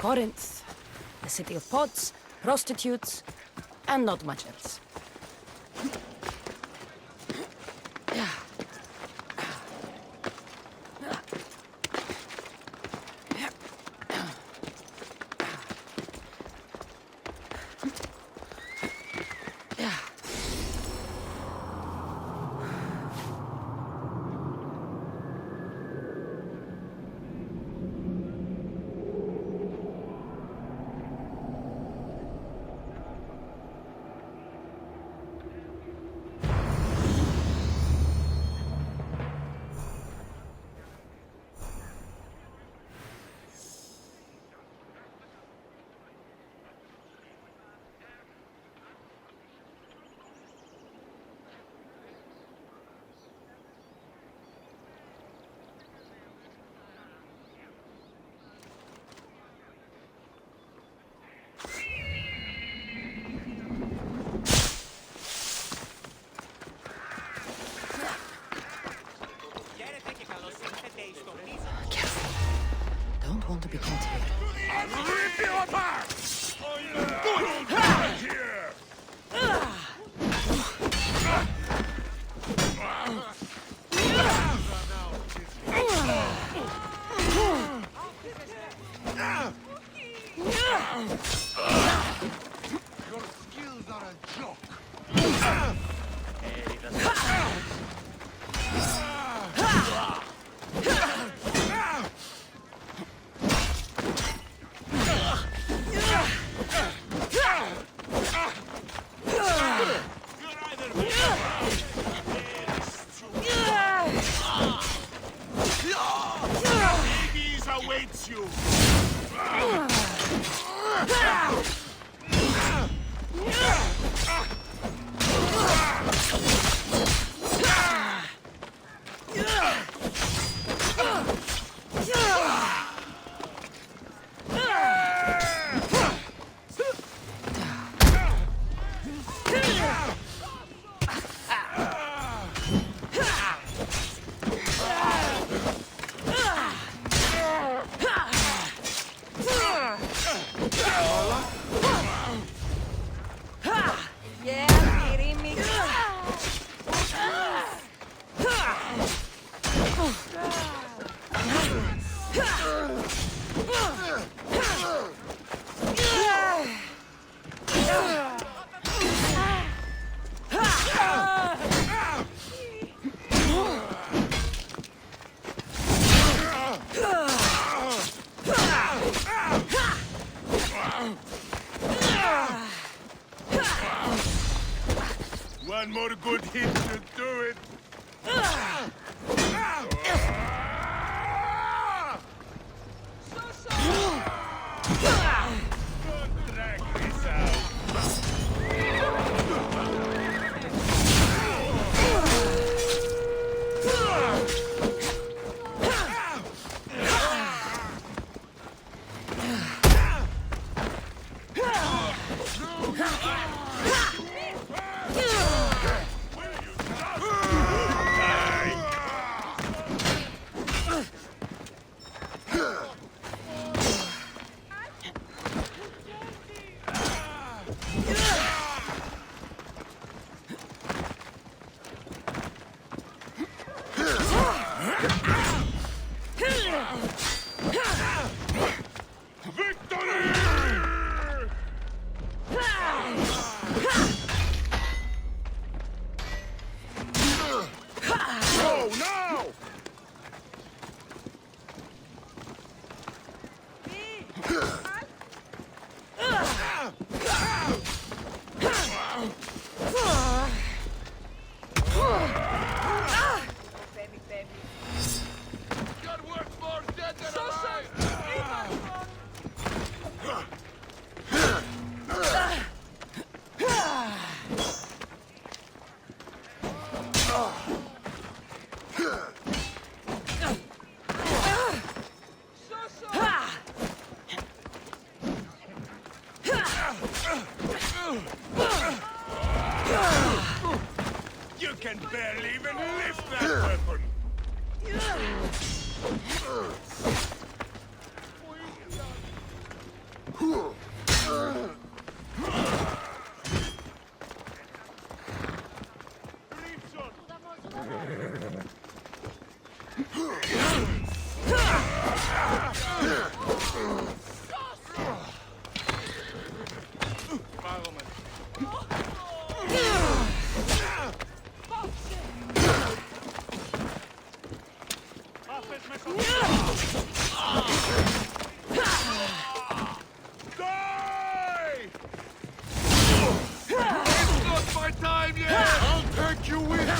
Corinth, the city of pots, prostitutes, and not much else. Careful. Don't want to be caught here. I'll rip you apart! I'm going down here! Your skills are a joke. Hades awaits you! One more good hit to do it. Don't drag this out. You can barely even lift that weapon! time yet! I'll take you with me!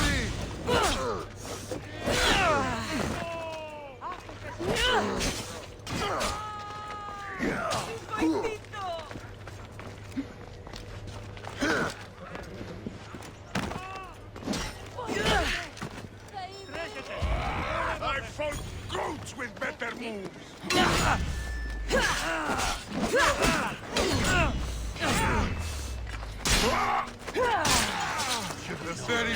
I fought goats with better moves! Give the steady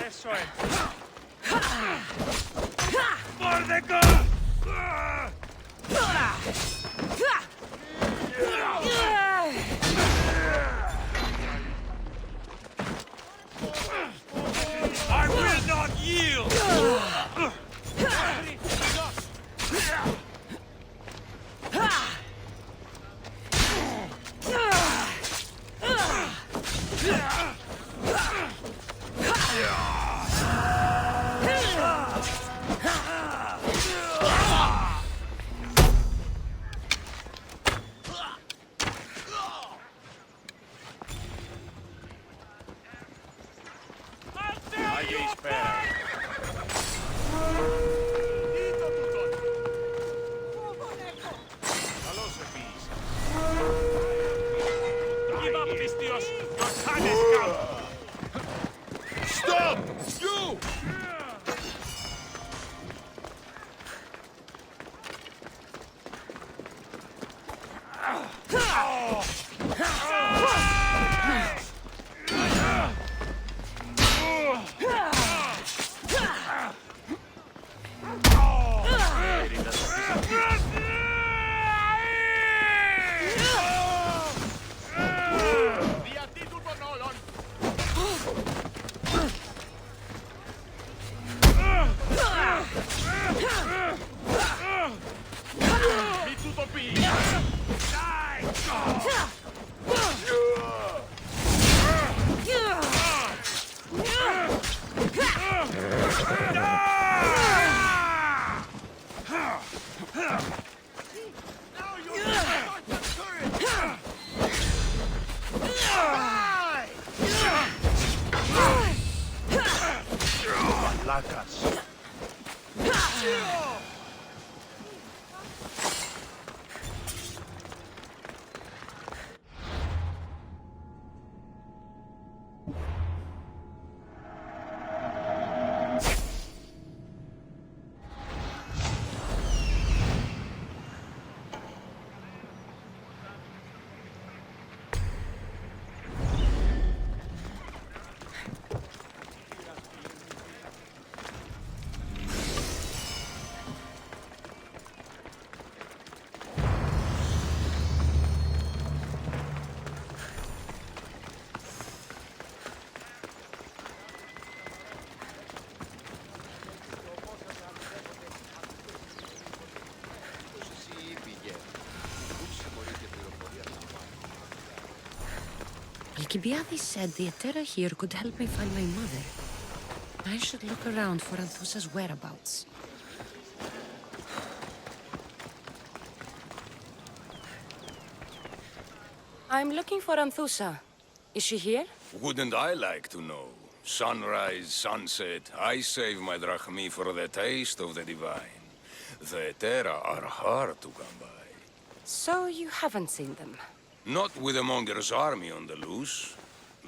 Eso es. ¡Por de go! I will not yield! Allí espera. Hello, Sepis. Give up, Pistios! Your time has come! Stop! You! Lacas. Alcibiades said the Etera here could help me find my mother. I should look around for Anthusa's whereabouts. I'm looking for Anthusa. Is she here? Wouldn't I like to know? Sunrise, sunset, I save my drachmi for the taste of the divine. The Etera are hard to come by. So you haven't seen them? Not with the Monger's army on the loose.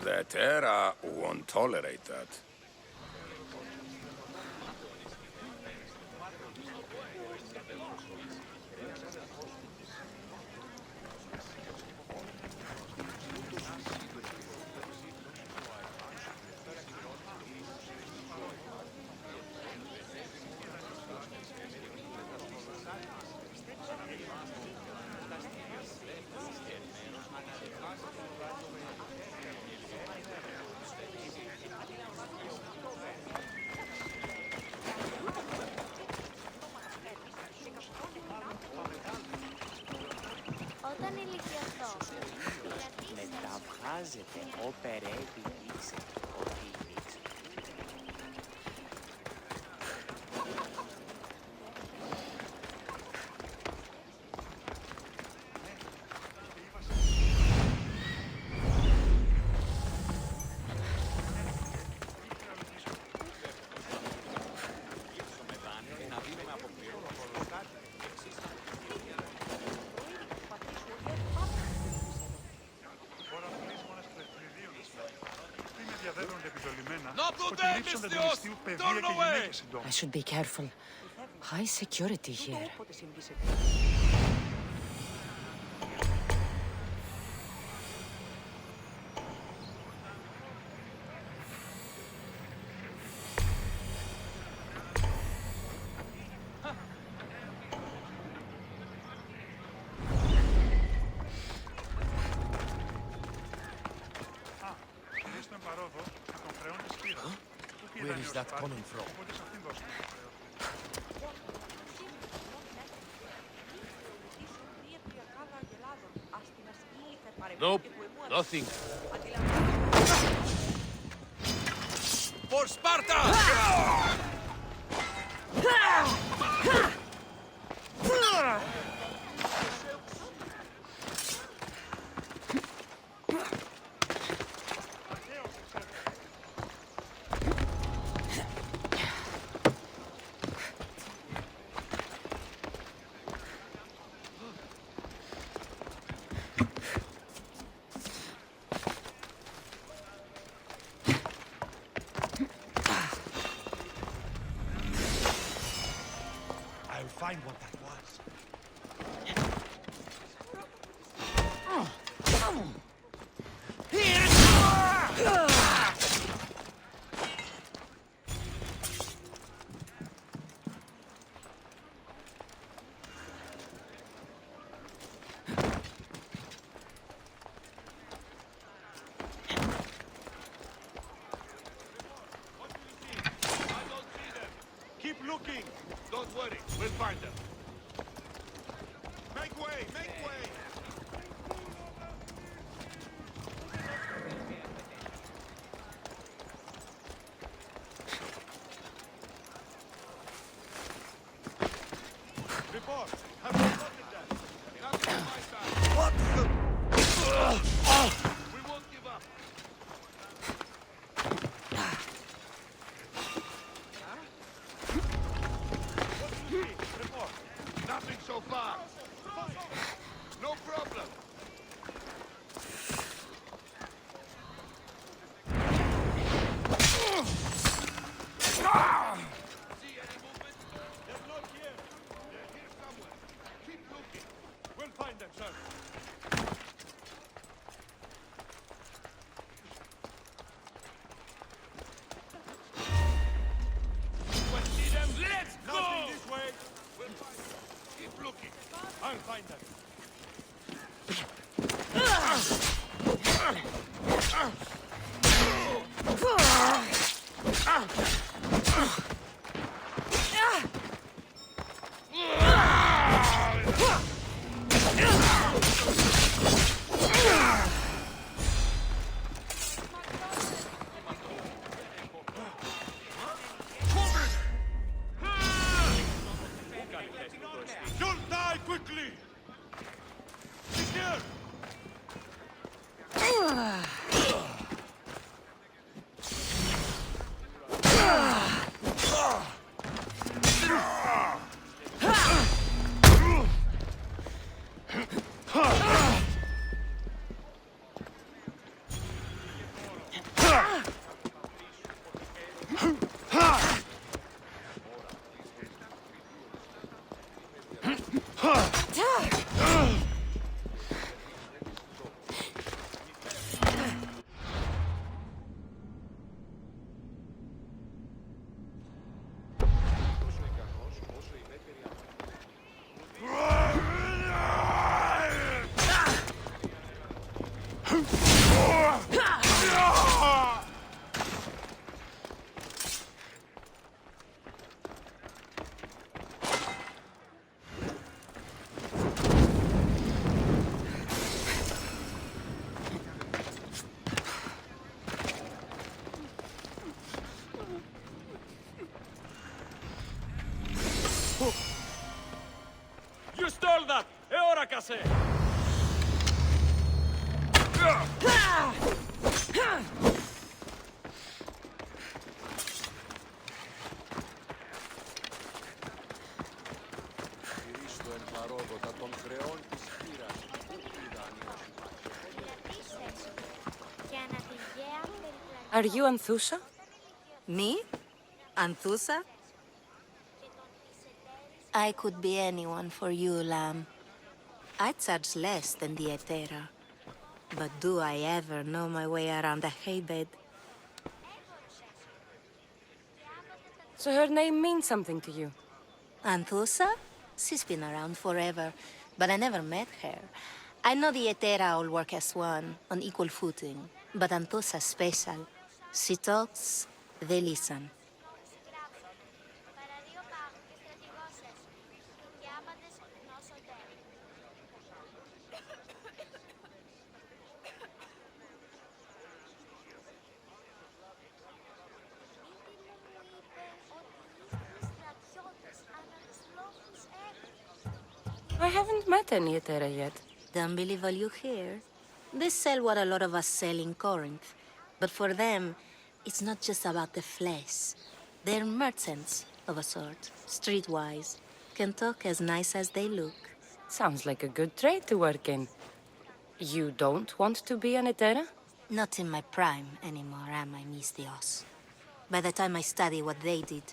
The Terra won't tolerate that. Όταν ηλικιωθώ, μεταβγάζεται όπερέτη λύση, ό,τι λύση. I should be careful. High security here. Where is that coming from? Nope, nothing. For Sparta! Find what that was. Keep looking. Don't worry, we'll find them. Make way! Make way! Report! Have you spotted that? Nothing on my side. What the? We won't give up. What do you see? Report. Nothing so far. No problem. See any movement? They're not here. They're here somewhere. Keep looking. We'll find them, sir. Well, see them? Let's go! Nothing this way. We'll find them. Keep looking. I'll find them. You'll die quickly! Έφτασε! Στηρίστο εν παρόδοτα των χρεών της χείρας. Και ανατηγαία περιπλανή Are you Anthusa? Me? Anthusa? I could be anyone for you, lamb. I charge less than the Etera. But do I ever know my way around a haybed? So her name means something to you? Anthusa? She's been around forever, but I never met her. I know the Etera all work as one, on equal footing. But Anthusa's special. She talks, they listen. παρά δύο πάγου και στρατηγώσες. Και άπαντες γνώσονται. I haven't met any Etera yet. Don't believe all you hear. They sell what a lot of us sell in Corinth. But for them, it's not just about the flesh. They're merchants, of a sort, streetwise. Can talk as nice as they look. Sounds like a good trade to work in. You don't want to be an Etera? Not in my prime anymore, am I, Miss Dios? By the time I study what they did,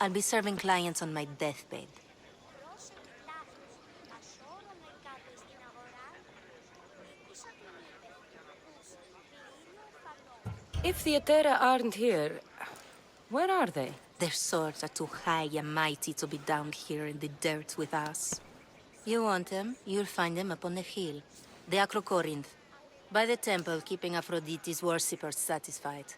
I'll be serving clients on my deathbed. If the Etera aren't here, where are they? Their swords are too high and mighty to be down here in the dirt with us. You want them, you'll find them up on the hill. The Acro Corinth. By the temple, keeping Aphrodite's worshippers satisfied.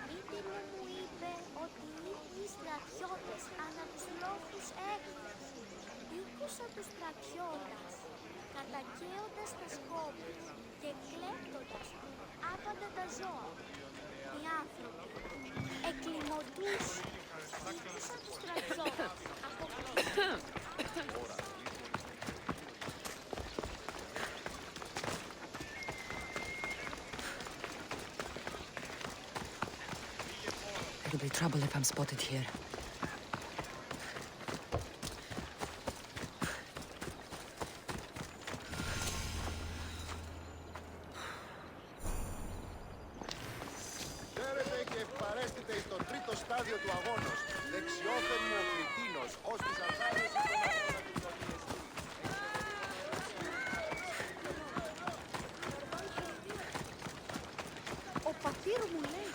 Μύτηρο μου είπε ότι οι στρατιώτες ανά τους λόφους έκθες. Ήκουσα τους στρατιώτας, κατακαίοντας τα σκόπια και κλέπτοντας άπαντα τα ζώα. Οι άνθρωποι εκκλιμωτούσαν. Ήκουσα τους στρατιώτες από It'll be trouble if I'm spotted here. Φέρετε και παρέστητε εις το τρίτο στάδιο του αγώνος. Δεξιόθεν μου ο Κριτίνος, ως τις αρχάρες των αγώνα του Οδιεσίου. Ο πατήρ μου λέει.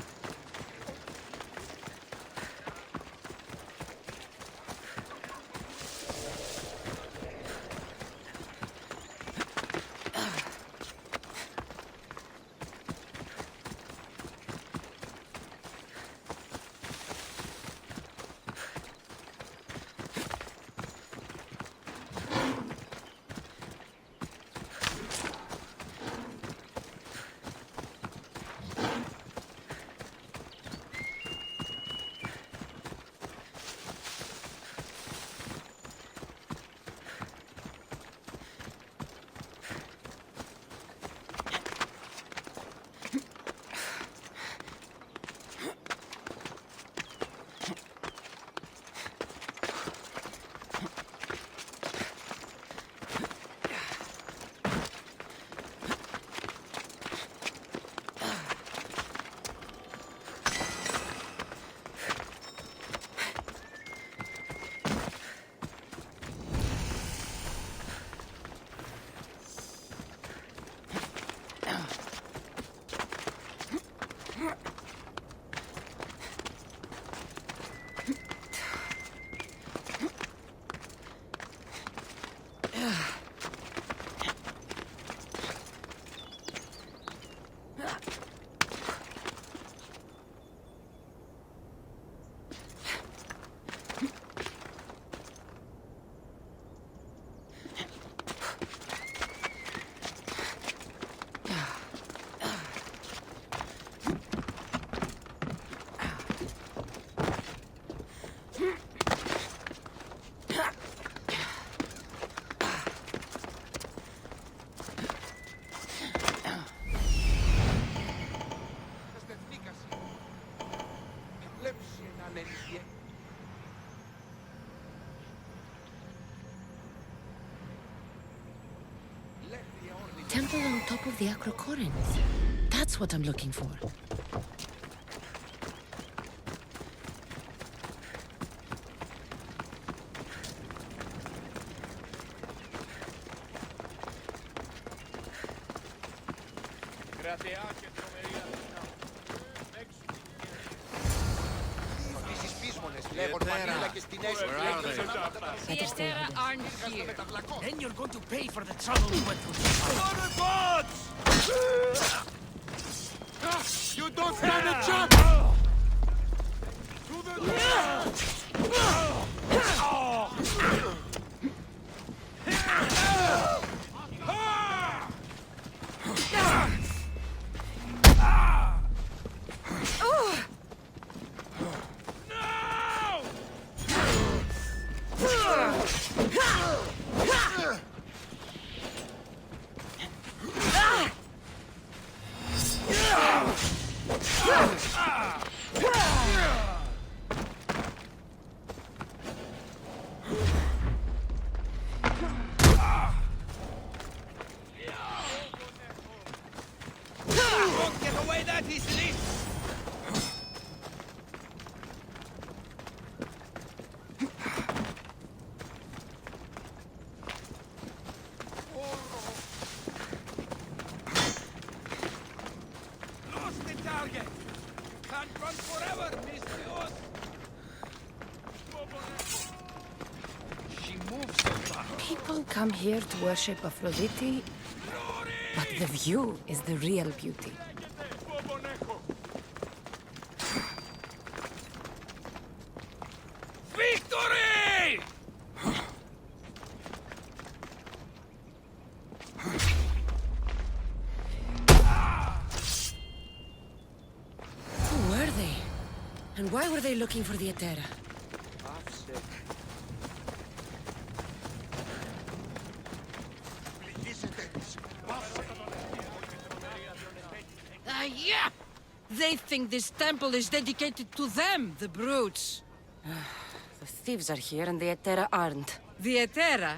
Temple on top of the Acrocorinth. That's what I'm looking for. Τις πείσμονες λέγον Μανίλα και στην Έσο. Better stay hidden. Aren't here. Then you're going to pay for the trouble we went through. You don't stand a chance! Get away that easily! Lost the target! Can't run forever, Miss. She moves so fast. People come here to worship Aphrodite, but the view is the real beauty. Victory! Who were they? And why were they looking for the Etera? Yeah! They think this temple is dedicated to them, the brutes. The thieves are here and the Etera aren't. The Etera?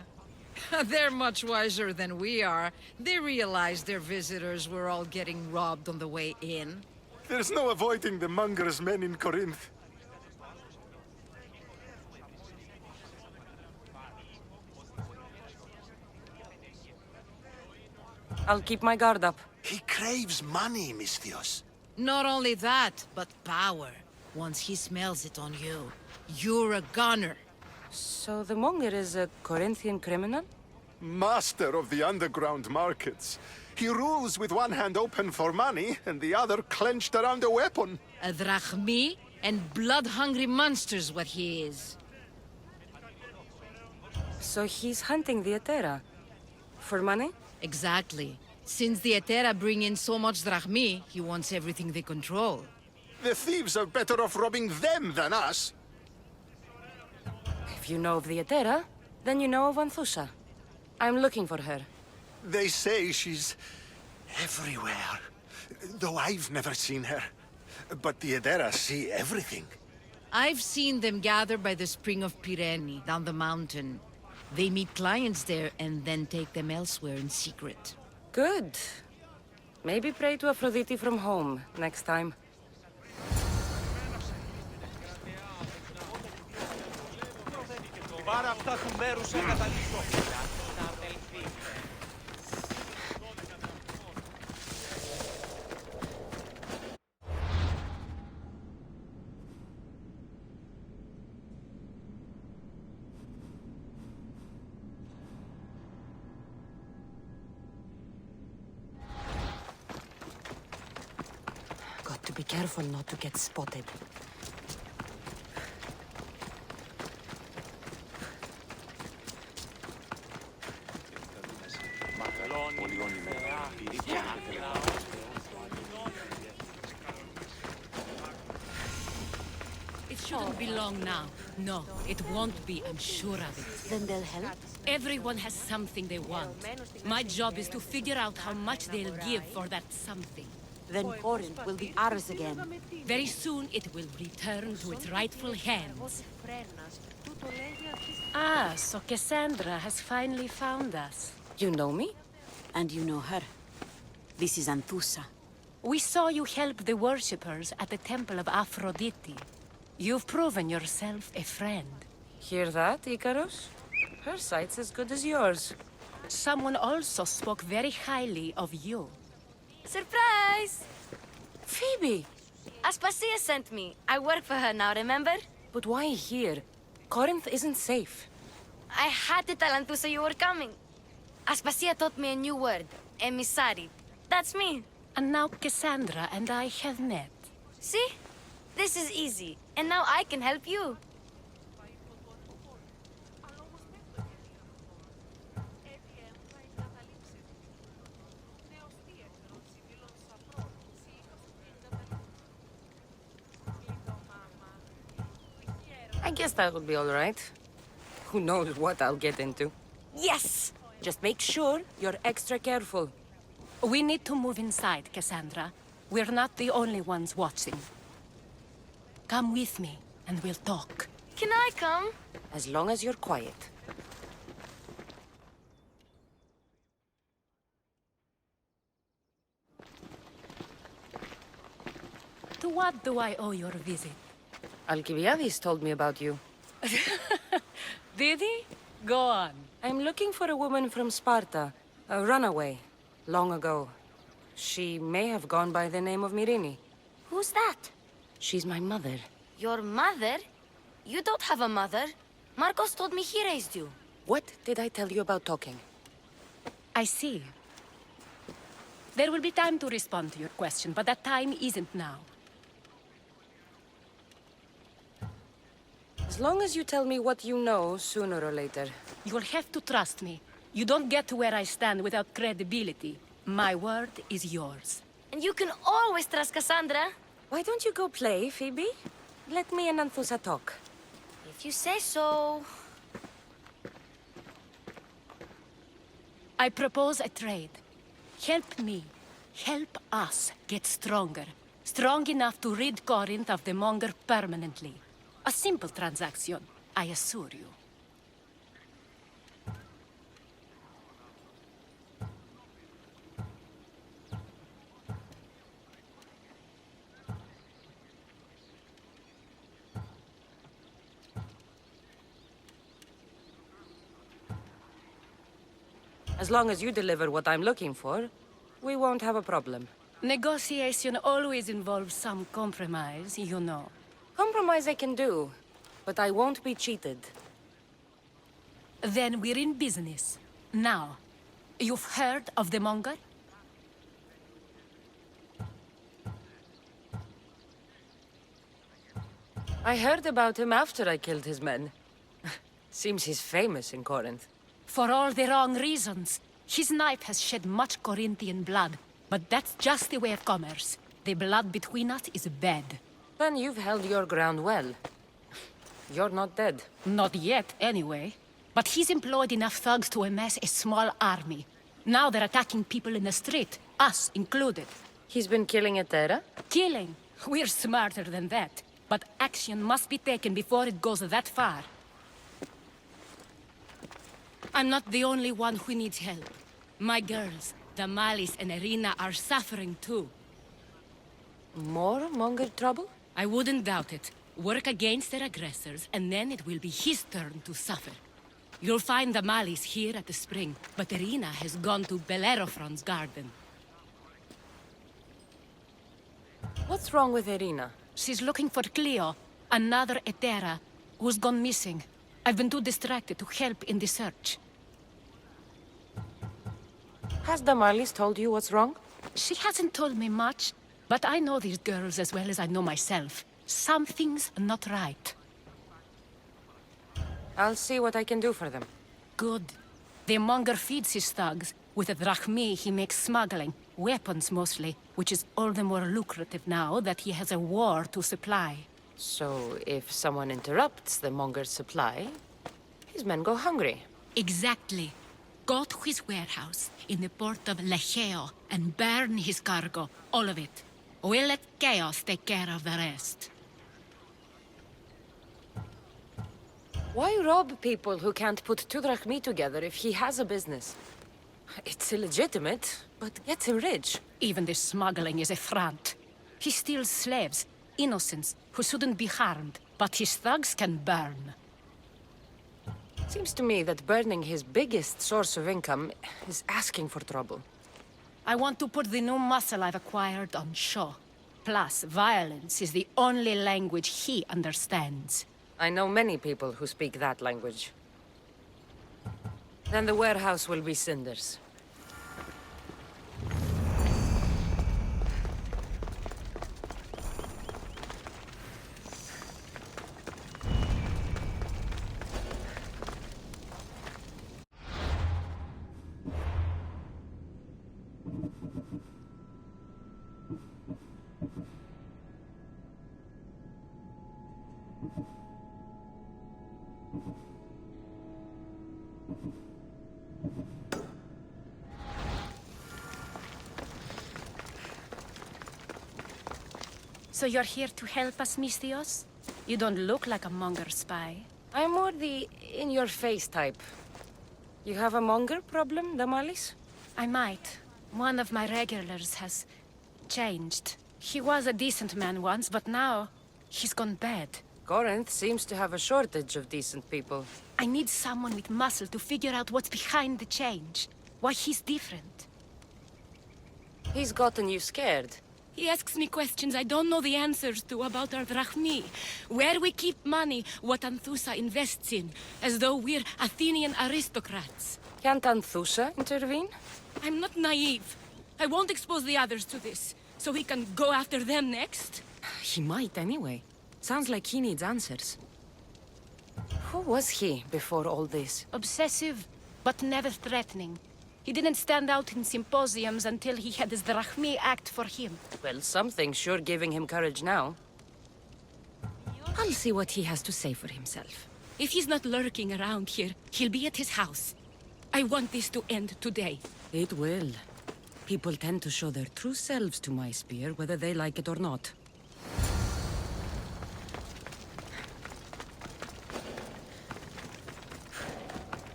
They're much wiser than we are. They realized their visitors were all getting robbed on the way in. There's no avoiding the monger's men in Corinth. I'll keep my guard up. He craves money, Misthios. Not only that, but power. Once he smells it on you, you're a gunner. So the monger is a Corinthian criminal? Master of the underground markets. He rules with one hand open for money and the other clenched around a weapon. A drachmi and blood-hungry monster's what he is. So he's hunting the Etera. For money? Exactly. Since the Etera bring in so much drachmi, he wants everything they control. The thieves are better off robbing them than us. If you know of the Etera, then you know of Anthusha. I'm looking for her. They say she's everywhere, though I've never seen her. But the Edera see everything. I've seen them gather by the spring of Pirene, down the mountain. They meet clients there and then take them elsewhere in secret. Good. Maybe pray to Aphrodite from home next time. Πάρε αυτά του μέρους σε καταλήξω. Got to be careful not to get spotted. It's shouldn't be long now. No, it won't be, I'm sure of it. Then they'll help? Everyone has something they want. My job is to figure out how much they'll give for that something. Then Corinth will be ours again. Very soon it will return to its rightful hands. Ah, so Cassandra has finally found us. You know me? And you know her. This is Anthusa. We saw you help the worshippers at the Temple of Aphrodite. You've proven yourself a friend. Hear that, Icarus? Her sight's as good as yours. Someone also spoke very highly of you. Surprise! Phoebe! Aspasia sent me. I work for her now, remember? But why here? Corinth isn't safe. I had to tell Anthusa you were coming. Aspasia taught me a new word, emissary. That's me. And now Cassandra and I have met. See? This is easy. And now I can help you. I guess that would be all right. Who knows what I'll get into. Yes! Just make sure you're extra careful. We need to move inside, Cassandra. We're not the only ones watching. Come with me, and we'll talk. Can I come? As long as you're quiet. To what do I owe your visit? Alcibiades told me about you. Did he? Go on. I'm looking for a woman from Sparta, a runaway, long ago. She may have gone by the name of Myrine. Who's that? She's my mother. Your mother? You don't have a mother. Marcos told me he raised you. What did I tell you about talking? I see. There will be time to respond to your question, but that time isn't now. As long as you tell me what you know, sooner or later. You'll have to trust me. You don't get to where I stand without credibility. My word is yours. And you can always trust Cassandra. Why don't you go play, Phoebe? Let me and Anthusa talk. If you say so. I propose a trade. Help me. Help us get stronger. Strong enough to rid Corinth of the Monger permanently. A simple transaction, I assure you. As long as you deliver what I'm looking for, we won't have a problem. Negotiation always involves some compromise, you know. Compromise I can do, but I won't be cheated. Then we're in business. Now, you've heard of the Monger? I heard about him after I killed his men. Seems he's famous in Corinth. For all the wrong reasons. His knife has shed much Corinthian blood, but that's just the way of commerce. The blood between us is bad. Then you've held your ground well. You're not dead. Not yet, anyway. But he's employed enough thugs to amass a small army. Now they're attacking people in the street, us included. He's been killing Etera? Killing? We're smarter than that. But action must be taken before it goes that far. I'm not the only one who needs help. My girls, Damalis and Irina, are suffering too. More Monger trouble? I wouldn't doubt it. Work against their aggressors, and then it will be his turn to suffer. You'll find Damalis here at the spring, but Irina has gone to Bellerophon's garden. What's wrong with Irina? She's looking for Cleo, another Etera, who's gone missing. I've been too distracted to help in the search. Has Damalis told you what's wrong? She hasn't told me much, but I know these girls as well as I know myself. Something's not right. I'll see what I can do for them. Good. The Monger feeds his thugs. With the drachmi, he makes smuggling. Weapons, mostly, which is all the more lucrative now that he has a war to supply. So if someone interrupts the monger's supply, his men go hungry. Exactly. Go to his warehouse in the port of Lecheo and burn his cargo, all of it. We'll let chaos take care of the rest. Why rob people who can't put 2 drachmi together if he has a business? It's illegitimate, but gets him rich. Even the smuggling is a front. He steals slaves, innocents, who shouldn't be harmed, but his thugs can burn. Seems to me that burning his biggest source of income is asking for trouble. I want to put the new muscle I've acquired on show. Plus, violence is the only language he understands. I know many people who speak that language. Then the warehouse will be cinders. So you're here to help us, Misthios? You don't look like a monger spy. I'm more the in-your-face type. You have a monger problem, Damalis? I might. One of my regulars has changed. He was a decent man once, but now he's gone bad. Corinth seems to have a shortage of decent people. I need someone with muscle to figure out what's behind the change. Why he's different. He's gotten you scared. He asks me questions I don't know the answers to about our drachmi. Where we keep money, what Anthusa invests in. As though we're Athenian aristocrats. Can't Anthusa intervene? I'm not naive. I won't expose the others to this. So he can go after them next? He might anyway. Sounds like he needs answers. Who was he before all this? Obsessive, but never threatening. He didn't stand out in symposiums until he had his drachmi act for him. Well, something's sure giving him courage now. I'll see what he has to say for himself. If he's not lurking around here, he'll be at his house. I want this to end today. It will. People tend to show their true selves to my spear, whether they like it or not.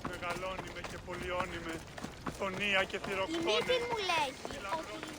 Μεγαλώνει με και πολιώνει με. Φωνία και Η θηροκτώνει. μύτη μου λέγει ότι είναι ο προγενής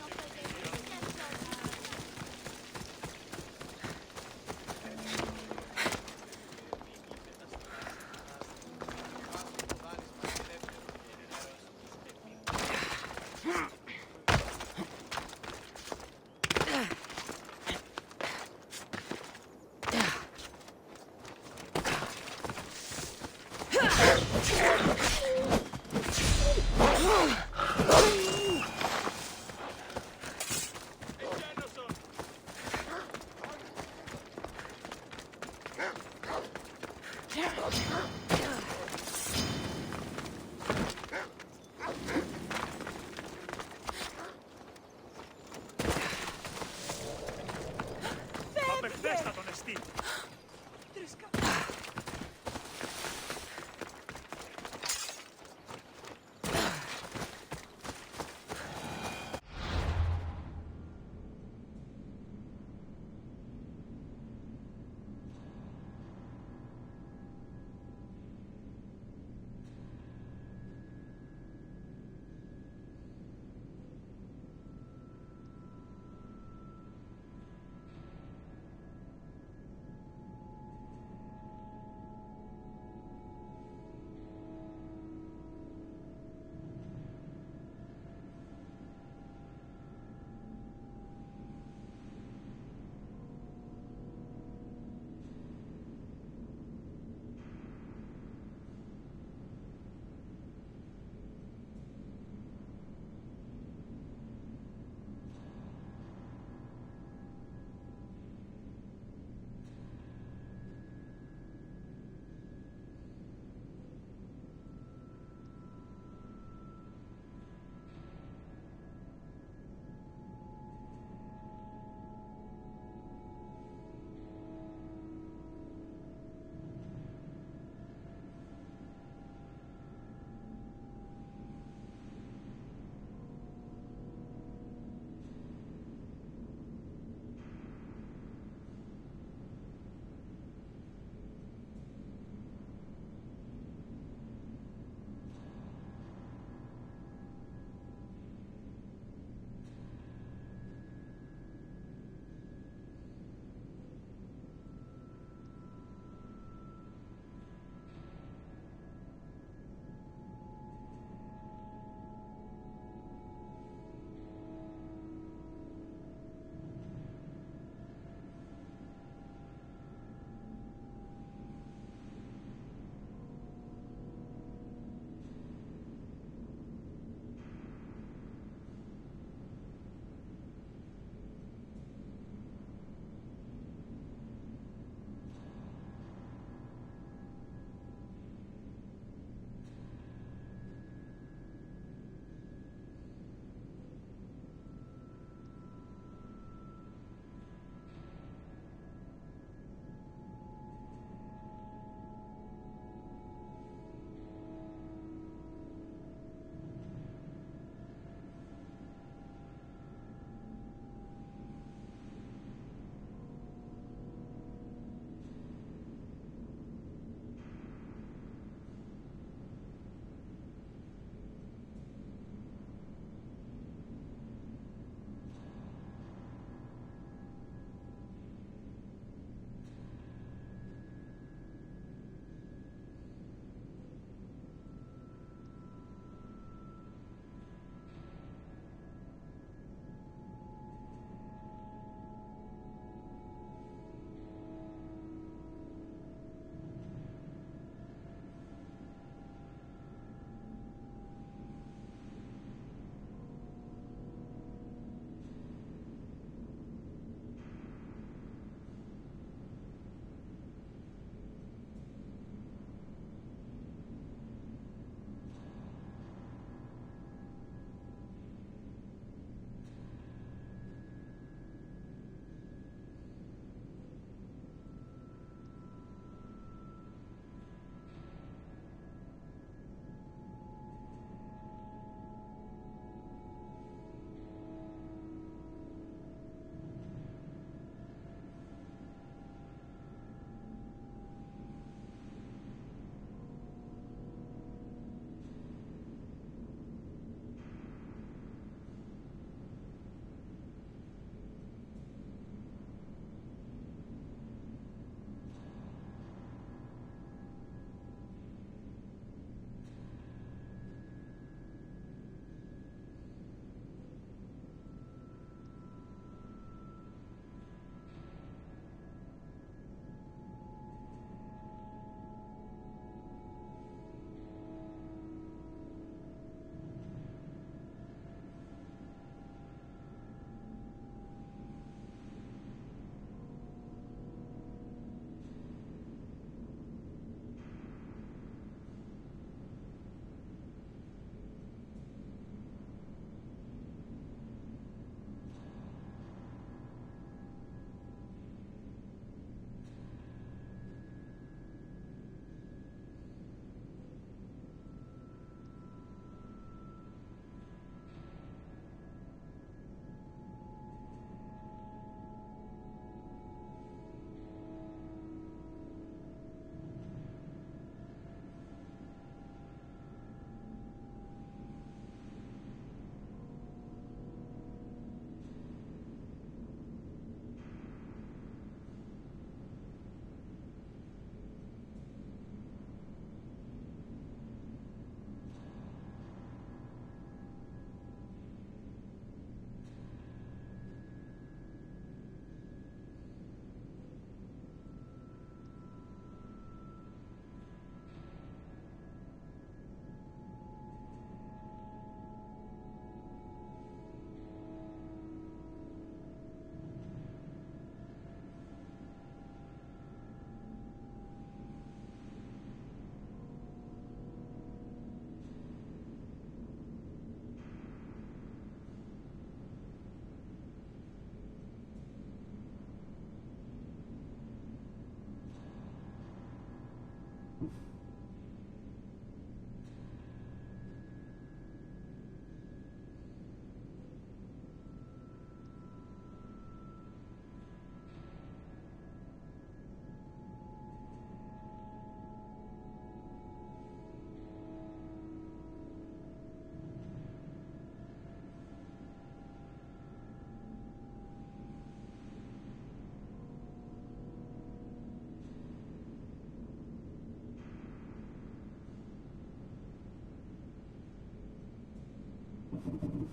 Attack!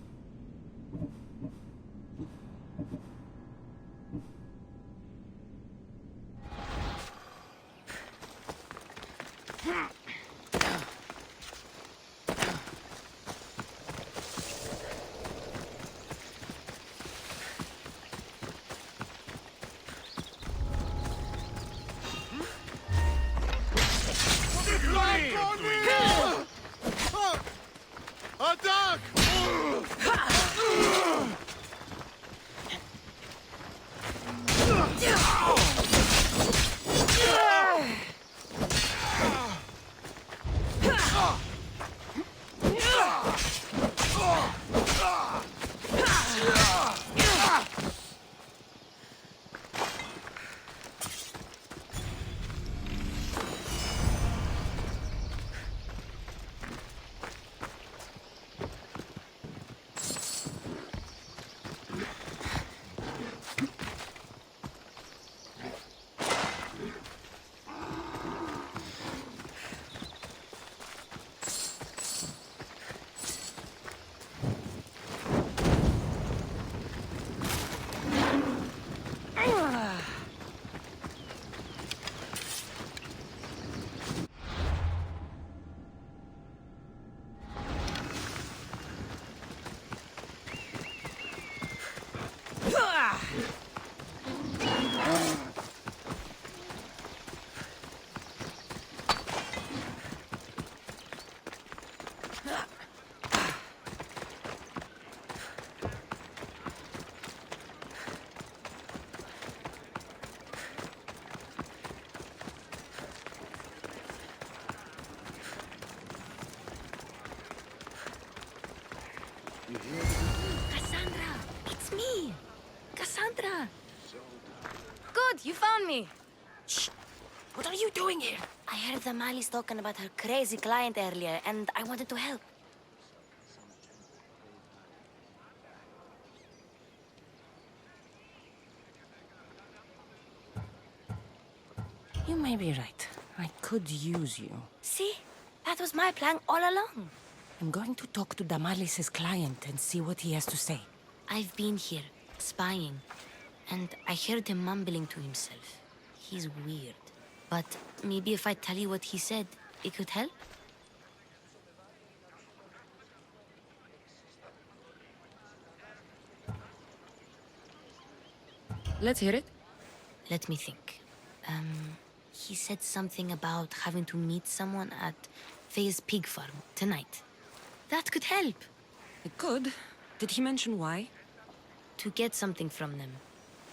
Cassandra! It's me! Cassandra! Good, you found me! Shh! What are you doing here? I heard the Mali's talking about her crazy client earlier, and I wanted to help. You may be right. I could use you. See? That was my plan all along. I'm going to talk to Damalis's client and see what he has to say. I've been here, spying, and I heard him mumbling to himself. He's weird. But maybe if I tell you what he said, it could help? Let's hear it. Let me think. He said something about having to meet someone at Faye's pig farm tonight. That could help. It could. Did he mention why? To get something from them.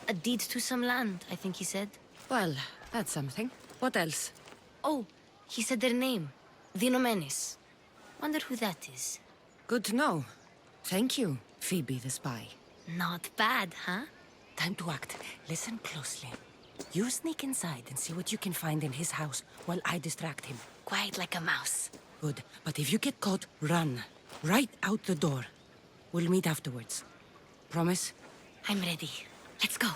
A deed to some land, I think he said. Well, that's something. What else? Oh, he said their name. Vinomenes. Wonder who that is. Good to know. Thank you, Phoebe the spy. Not bad, huh? Time to act. Listen closely. You sneak inside and see what you can find in his house while I distract him. Quiet like a mouse. Good. But if you get caught, run. Right out the door. We'll meet afterwards. Promise? I'm ready. Let's go.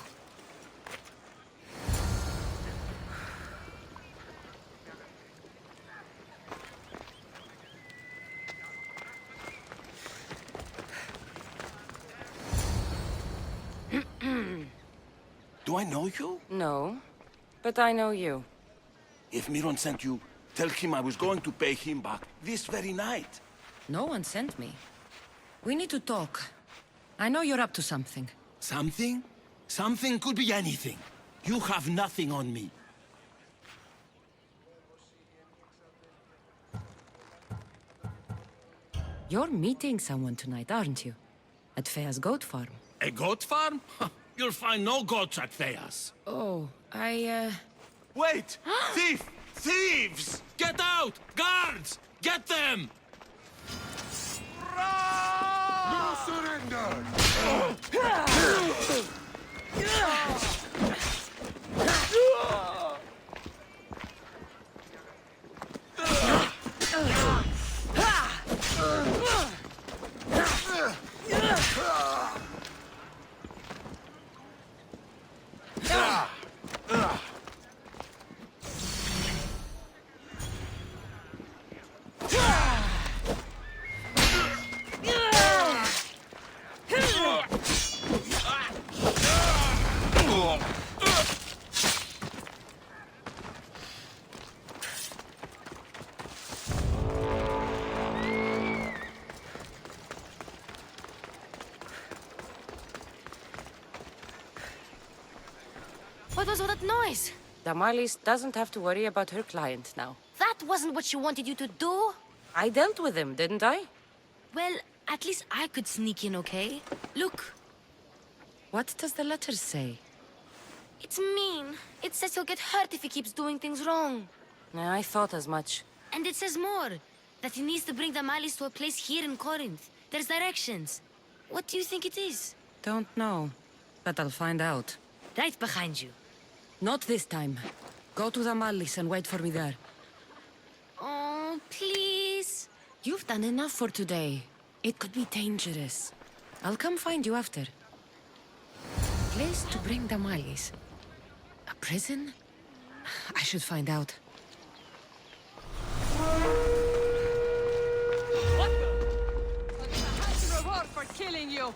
Do I know you? No, but I know you. If Miron sent you, tell him I was going to pay him back this very night. No one sent me. We need to talk. I know you're up to something. Something? Something could be anything. You have nothing on me. You're meeting someone tonight, aren't you? At Fea's goat farm. A goat farm? You'll find no goats at Thea's. Oh, Wait! Thief! Thieves! Get out! Guards! Get them! No surrender! What was all that noise? Damalis doesn't have to worry about her client now. That wasn't what she wanted you to do. I dealt with him, didn't I? Well, at least I could sneak in, okay? Look. What does the letter say? It's mean. It says he'll get hurt if he keeps doing things wrong. I thought as much. And it says more. That he needs to bring Damalis to a place here in Corinth. There's directions. What do you think it is? Don't know, but I'll find out. Right behind you. Not this time. Go to Damalis and wait for me there. Oh, please. You've done enough for today. It could be dangerous. I'll come find you after. Place to bring Damalis. A prison? I should find out. What the? I'll reward for killing you.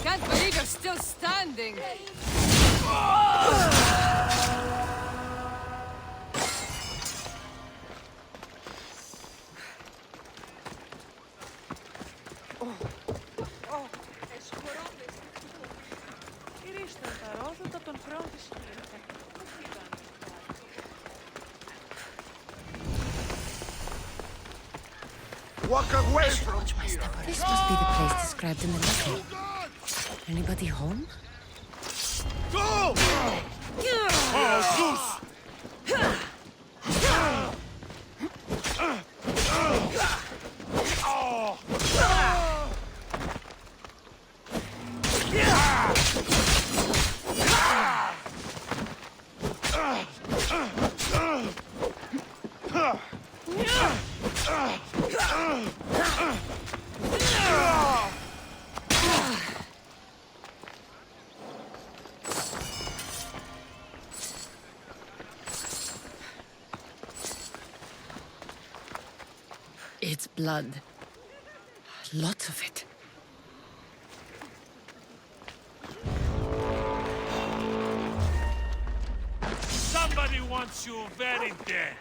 Can't believe you're still standing. Walk away from here. This must be the place described in the letter. Anybody home? Go! Oh, Zeus! It's blood. Lots of it. Somebody wants you very dead.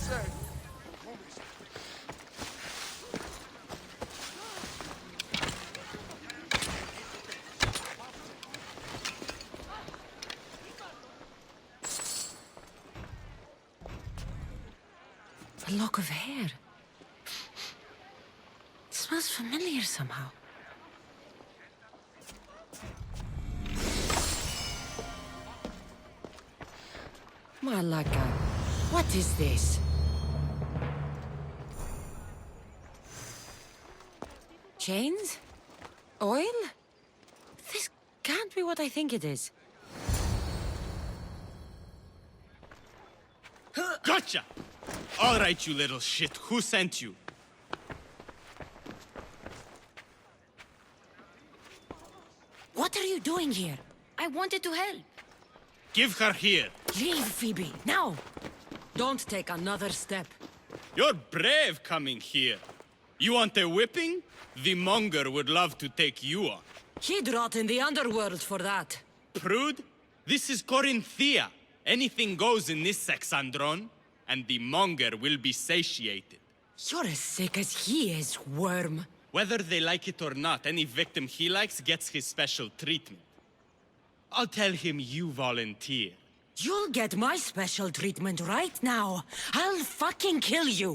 Πούλησε! A lock of hair. It smells familiar somehow. Malaka, what is this? Chains? Oil? This can't be what I think it is. Gotcha! All right, you little shit. Who sent you? What are you doing here? I wanted to help. Give her here. Leave, Phoebe, now! Don't take another step. You're brave coming here. You want a whipping? The monger would love to take you on. He'd rot in the underworld for that. Prude, this is Corinthia. Anything goes in this Sexandron, and the monger will be satiated. You're as sick as he is, worm. Whether they like it or not, any victim he likes gets his special treatment. I'll tell him you volunteer. You'll get my special treatment right now. I'll fucking kill you.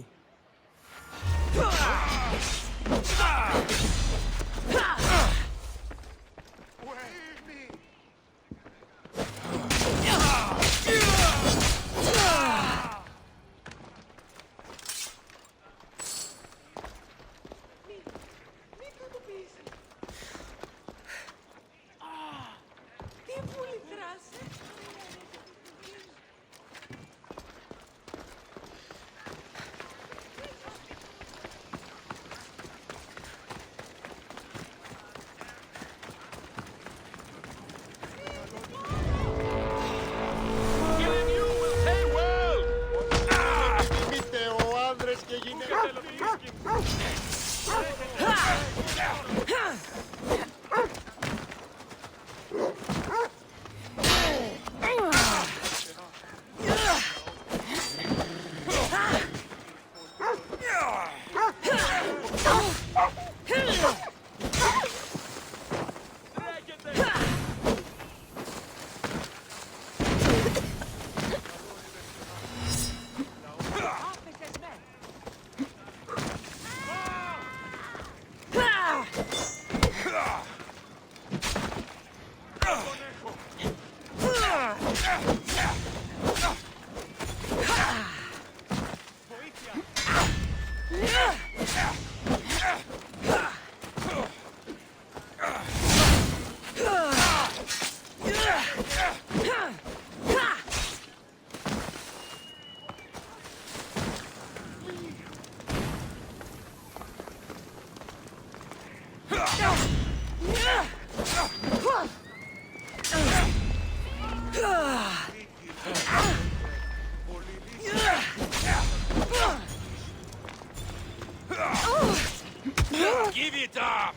Give it up!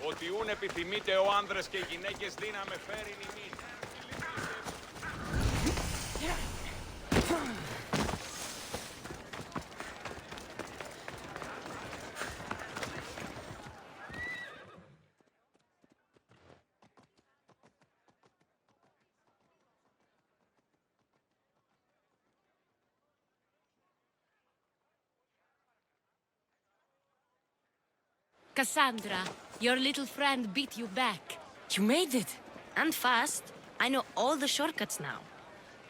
Ότι ούν επιθυμείτε ο άνδρες και οι γυναίκες δύναμε φέρει νημήν. Cassandra, your little friend beat you back. You made it. And fast. I know all the shortcuts now.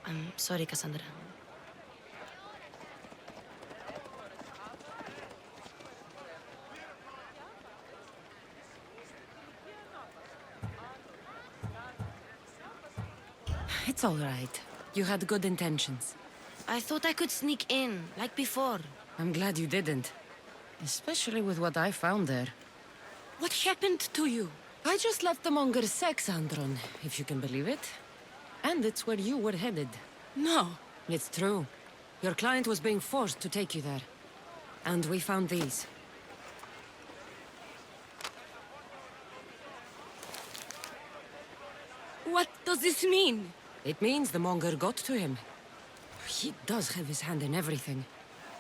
I'm sorry, Cassandra. It's all right. You had good intentions. I thought I could sneak in, like before. I'm glad you didn't. Especially with what I found there. What happened to you? I just left the monger sex, Andron, if you can believe it. And it's where you were headed. No. It's true. Your client was being forced to take you there. And we found these. What does this mean? It means the monger got to him. He does have his hand in everything.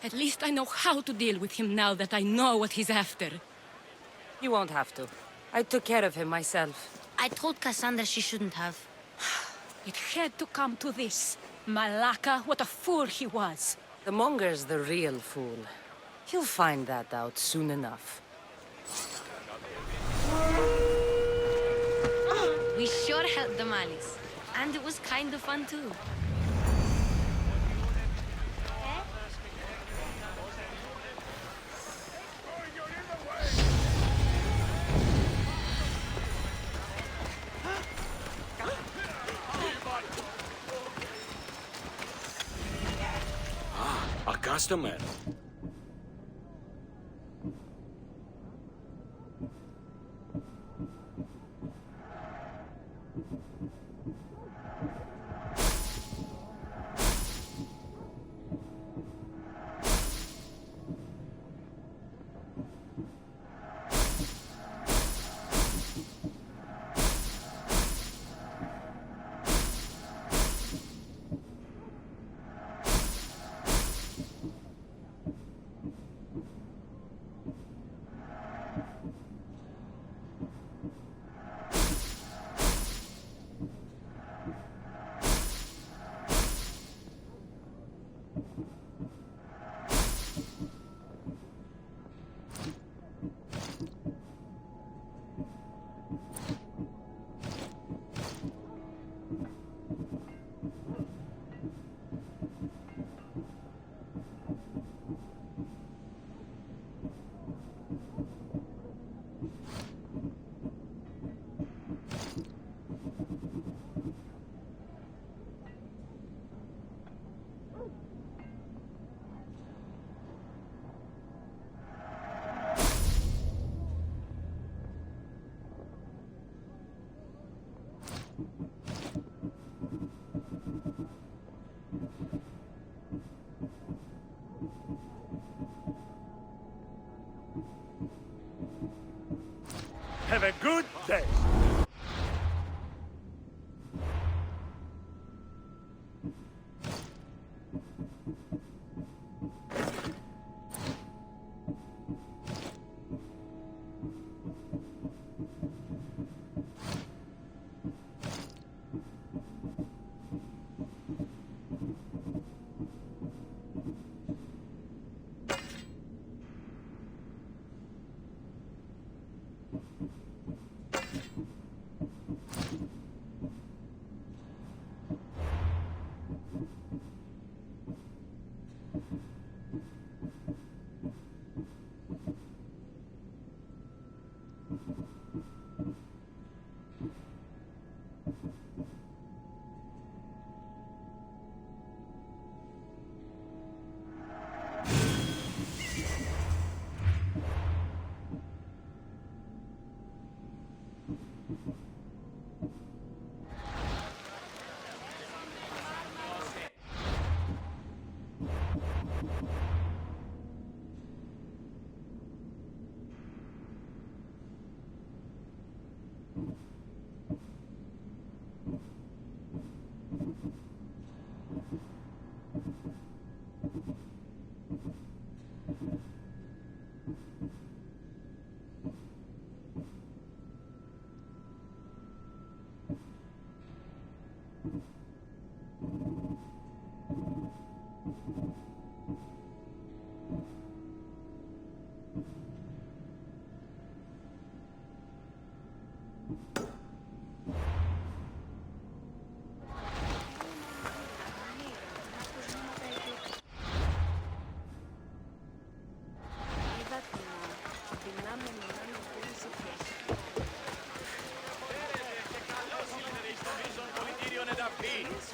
At least I know how to deal with him now that I know what he's after. You won't have to. I took care of him myself. I told Cassandra she shouldn't have. It had to come to this. Malaka, what a fool he was. The monger's the real fool. He'll find that out soon enough. We sure helped the Malis. And it was kind of fun too. A customer. Have a good day.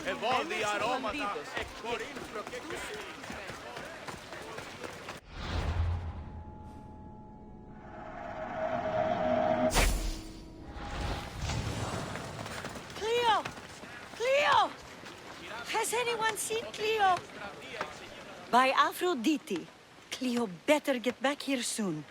Ευώδη αρώματα εκ Κορίνθου και That's it, Cleo. By Aphrodite. Cleo better get back here soon.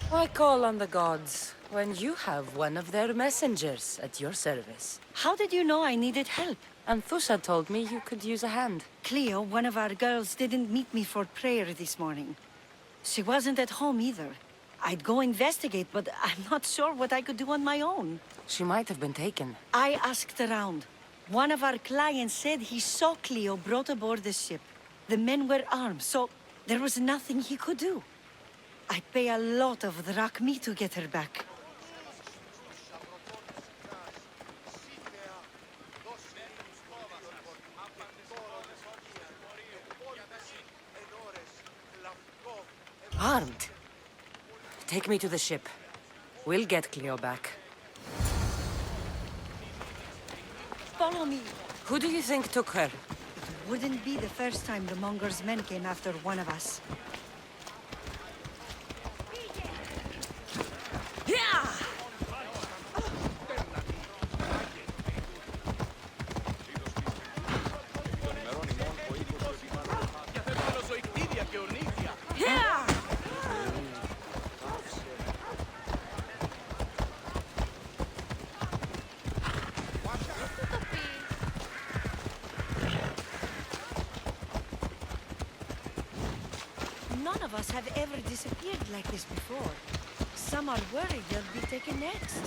Why call on the gods when you have one of their messengers at your service? How did you know I needed help? Anthusa told me you could use a hand. Cleo, one of our girls, didn't meet me for prayer this morning. She wasn't at home either. I'd go investigate, but I'm not sure what I could do on my own. She might have been taken. I asked around. One of our clients said he saw Cleo brought aboard the ship. The men were armed, so there was nothing he could do. I'd pay a lot of drachmi to get her back. Armed? Take me to the ship. We'll get Cleo back. Follow me. Who do you think took her? It wouldn't be the first time the Monger's men came after one of us. None of us have ever disappeared like this before. Some are worried they'll be taken next.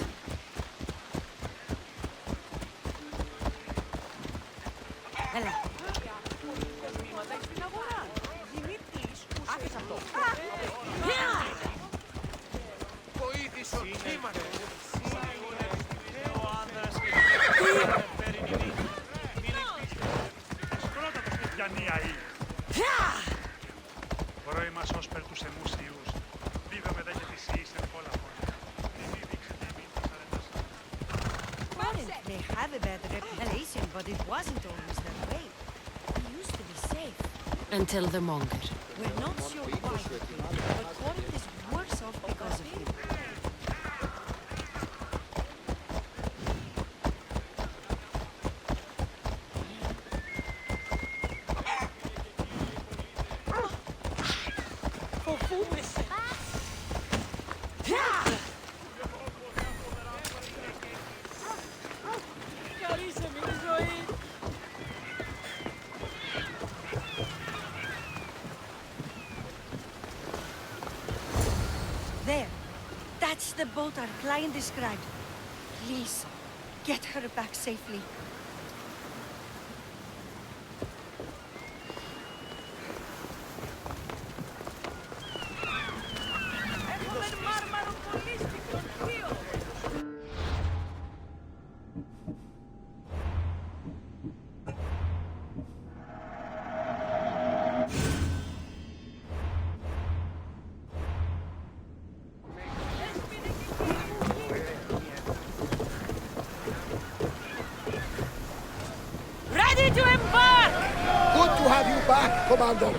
Έλα. Πρώοι μας ως περ τους εμούσιους, δίδαμε δε και θυσίης εν πολλά χρόνια. Corinth may have a bad reputation, but it wasn't always that way. We used to be safe. Until the Monger. We're not sure why, but Corinth is worse off because of him. There. That's the boat our client described. Please, get her back safely. Ready to embark! Good to have you back, Commander.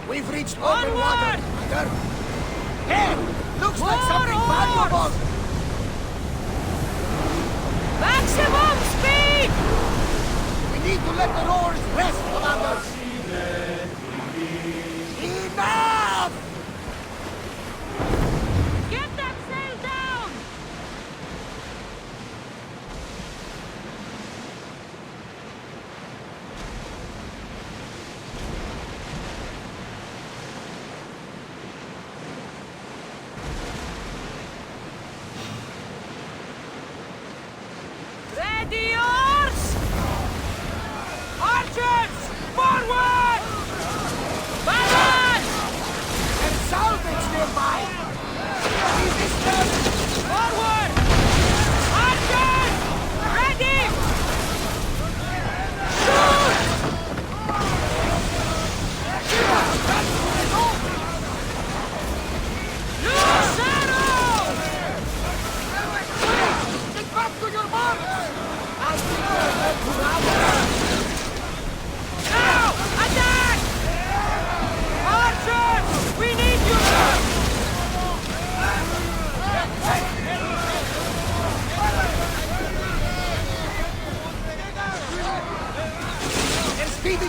We've reached open water, Commander. Hey, looks like something valuable. Maximum speed! We need to let the rowers rest, Commander. Enough! Get that sail down!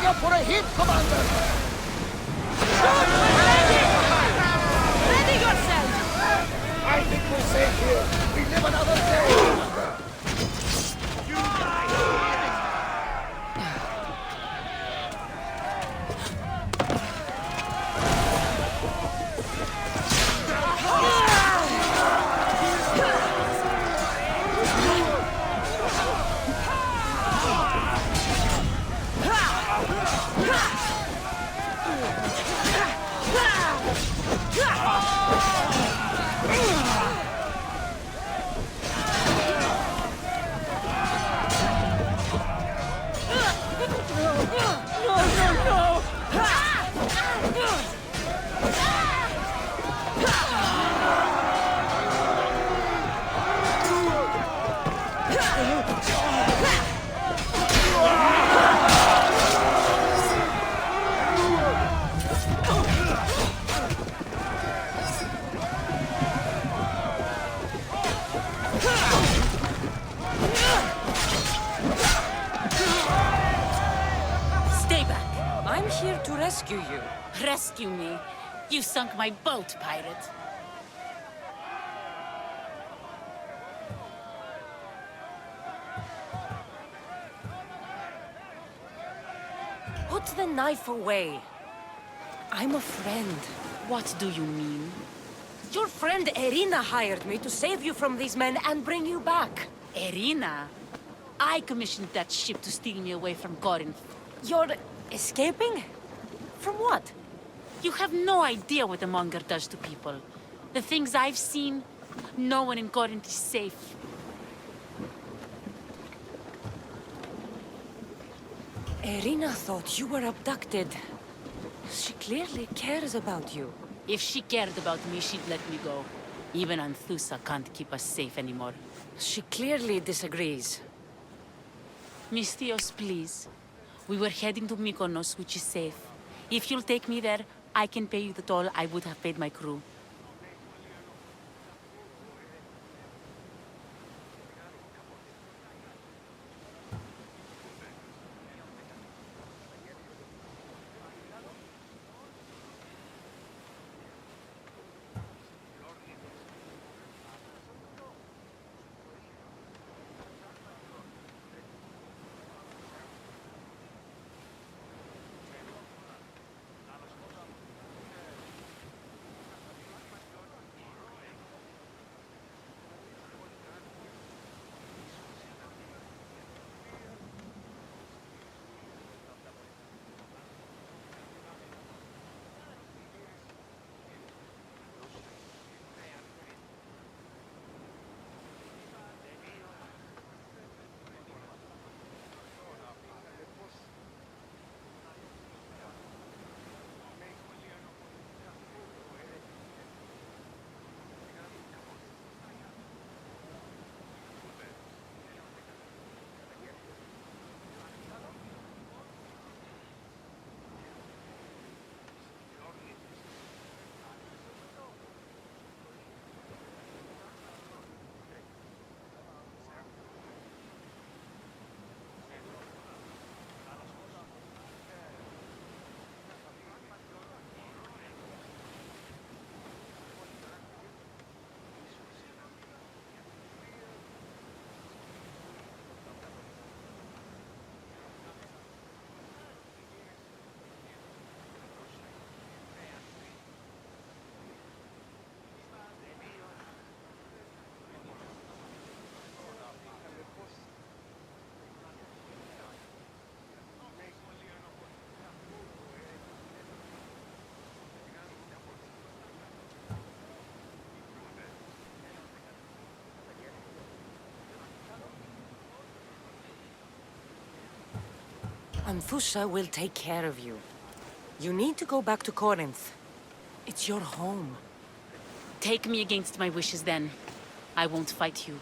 up for a hit, Commander! Ready yourself! I think we're safe here. We live another day, Commander. Stay back. I'm here to rescue you. Rescue me? You sunk my boat, pirate. Put the knife away. I'm a friend. What do you mean? Your friend Irina hired me to save you from these men and bring you back. Irina? I commissioned that ship to steal me away from Corinth. You're escaping? From what? You have no idea what the monger does to people. The things I've seen, no one in Corinth is safe. Irina thought you were abducted. She clearly cares about you. If she cared about me, she'd let me go. Even Anthusa can't keep us safe anymore. She clearly disagrees. Misthios, please. We were heading to Mykonos, which is safe. If you'll take me there, I can pay you the toll I would have paid my crew. Anthusa will take care of you. You need to go back to Corinth. It's your home. Take me against my wishes then. I won't fight you.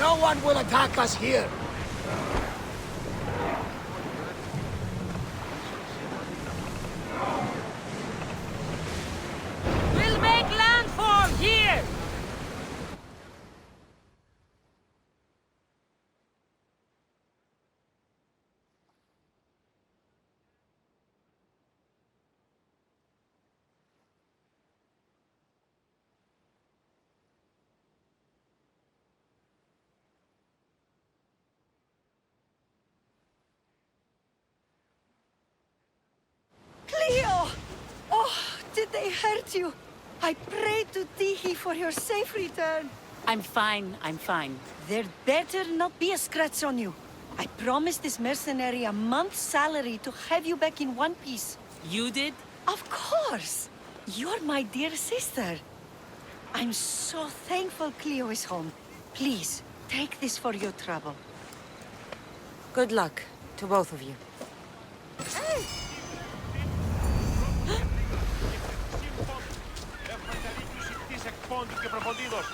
No one will attack us here. We'll make landfall here! Cleo! Oh, did they hurt you? I prayed to Tihi for your safe return. I'm fine, I'm fine. There better not be a scratch on you. I promised this mercenary a month's salary to have you back in one piece. You did? Of course! You're my dear sister. I'm so thankful Cleo is home. Please, take this for your trouble. Good luck to both of you. Εκπόντου και προποντίδος.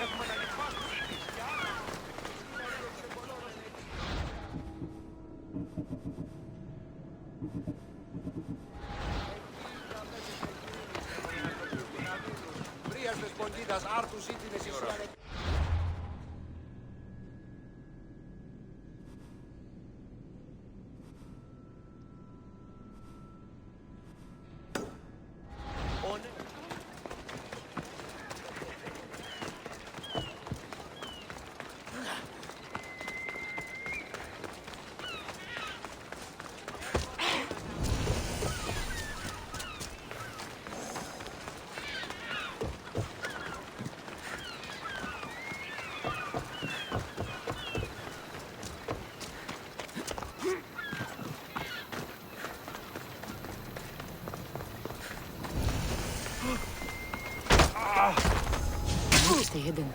Έχουμε να λιπάσουμε. Βρίας δεσποντίδας, άρτους ήτινες ισιάνε. Stay hidden.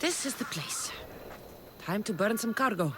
This is the place. Time to burn some cargo.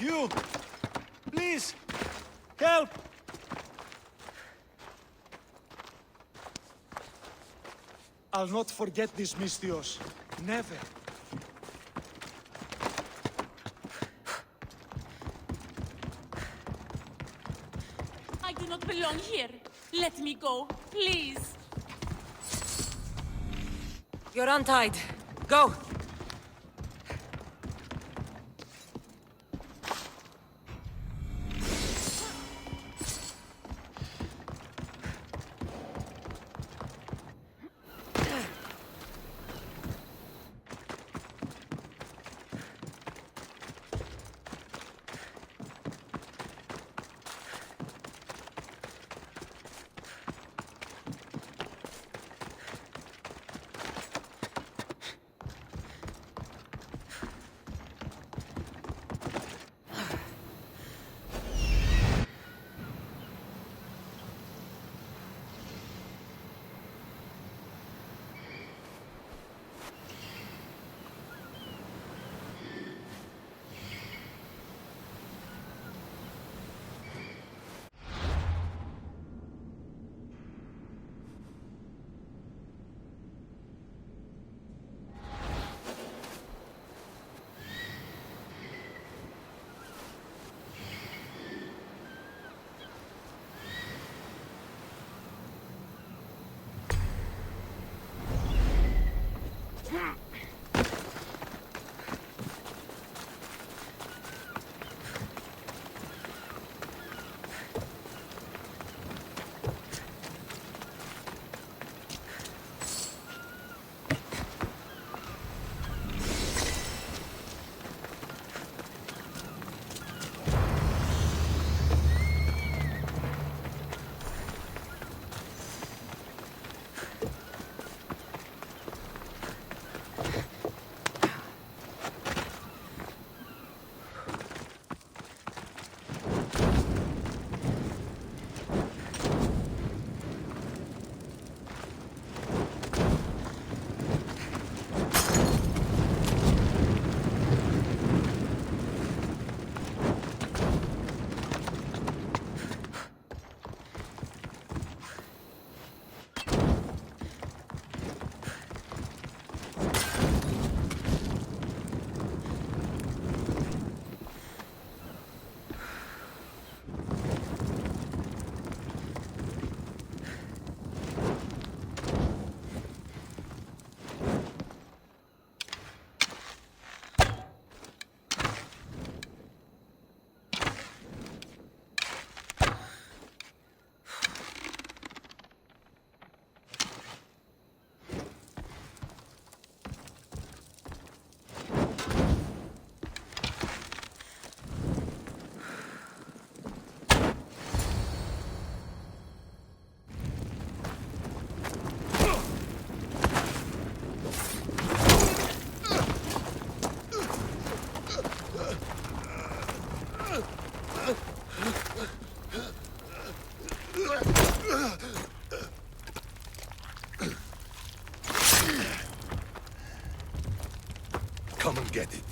You! Please! Help! I'll not forget this, Mystios. Never. do not belong here. Let me go, please. You're untied. Go! Come and get it.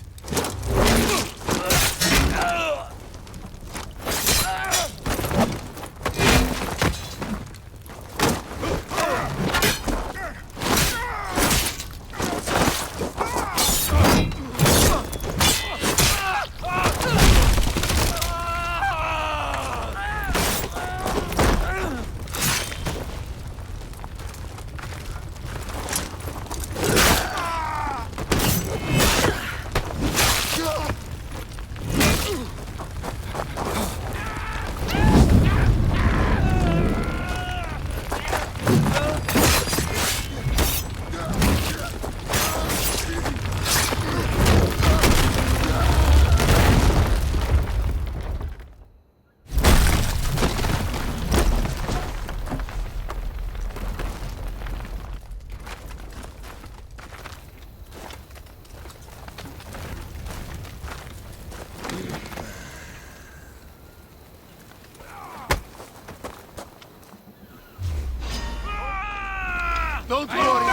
Don't worry,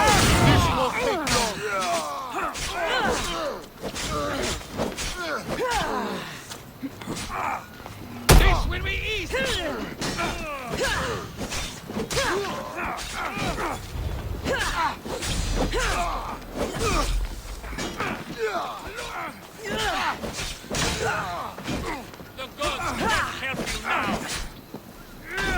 this won't take long. This will be easy! The gods can't help you now!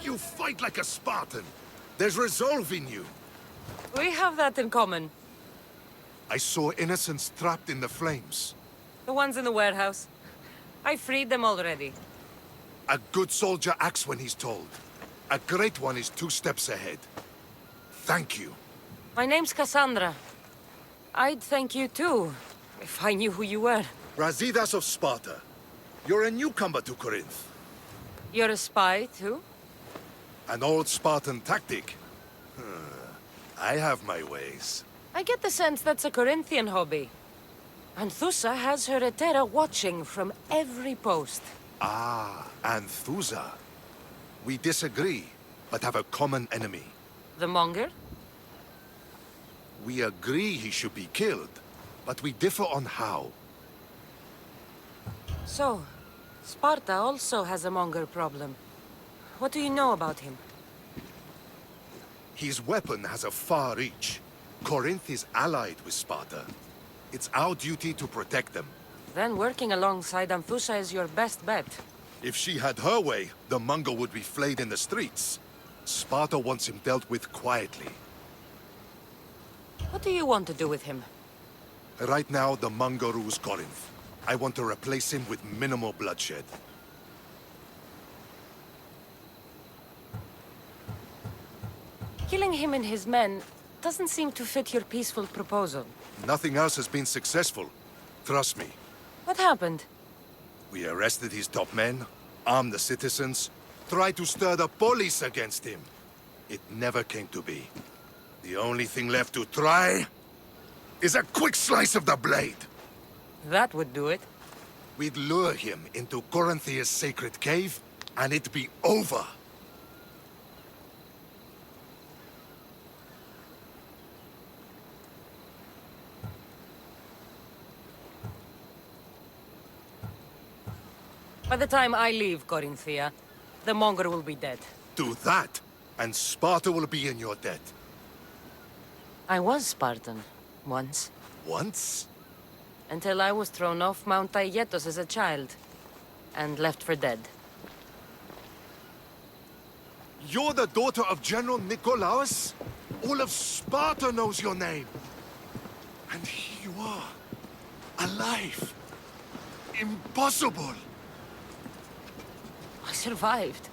You fight like a Spartan. There's resolve in you. We have that in common. I saw innocents trapped in the flames. The ones in the warehouse. I freed them already. A good soldier acts when he's told. A great one is 2 steps ahead. Thank you. My name's Cassandra. I'd thank you too, if I knew who you were. Brasidas of Sparta. You're a newcomer to Corinth. You're a spy too? An old Spartan tactic. I have my ways. I get the sense that's a Corinthian hobby. Anthusa has her Etera watching from every post. Ah, Anthusa. We disagree, but have a common enemy. The Monger? We agree he should be killed, but we differ on how. So, Sparta also has a Monger problem. What do you know about him? His weapon has a far reach. Corinth is allied with Sparta. It's our duty to protect them. Then working alongside Anthusa is your best bet. If she had her way, the Mongol would be flayed in the streets. Sparta wants him dealt with quietly. What do you want to do with him? Right now, the Mongol rules Corinth. I want to replace him with minimal bloodshed. Killing him and his men doesn't seem to fit your peaceful proposal. Nothing else has been successful. Trust me. What happened? We arrested his top men, armed the citizens, tried to stir the police against him. It never came to be. The only thing left to try is a quick slice of the blade. That would do it. We'd lure him into Corinthia's sacred cave, and it'd be over. By the time I leave Corinthia, the Monger will be dead. Do that, and Sparta will be in your debt. I was Spartan, once. Once? Until I was thrown off Mount Aietos as a child, and left for dead. You're the daughter of General Nikolaos? All of Sparta knows your name. And here you are, alive. Impossible. I survived.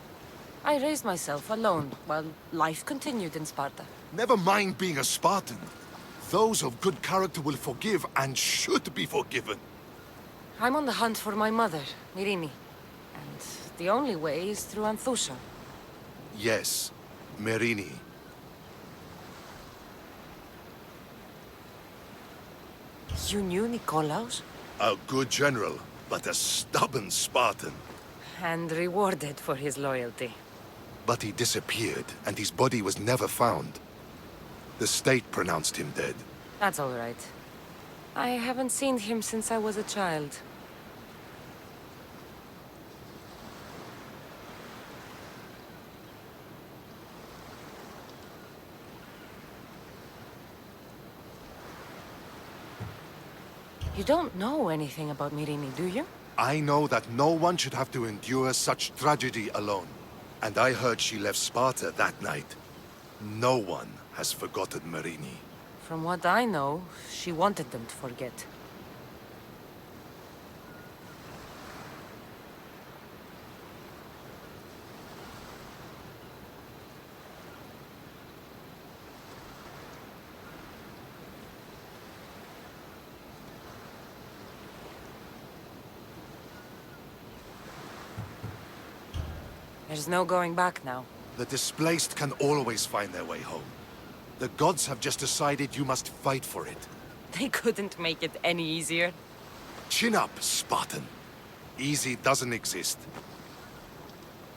I raised myself alone, while life continued in Sparta. Never mind being a Spartan. Those of good character will forgive and should be forgiven. I'm on the hunt for my mother, Myrini. And the only way is through Anthusa. Yes, Merini. You knew Nikolaos? A good general, but a stubborn Spartan. And rewarded for his loyalty. But he disappeared, and his body was never found. The state pronounced him dead. That's all right. I haven't seen him since I was a child. You don't know anything about Myrini, do you? I know that no one should have to endure such tragedy alone. And I heard she left Sparta that night. No one has forgotten Merini. From what I know, she wanted them to forget. There's no going back now. The displaced can always find their way home. The gods have just decided you must fight for it. They couldn't make it any easier. Chin up, Spartan. Easy doesn't exist.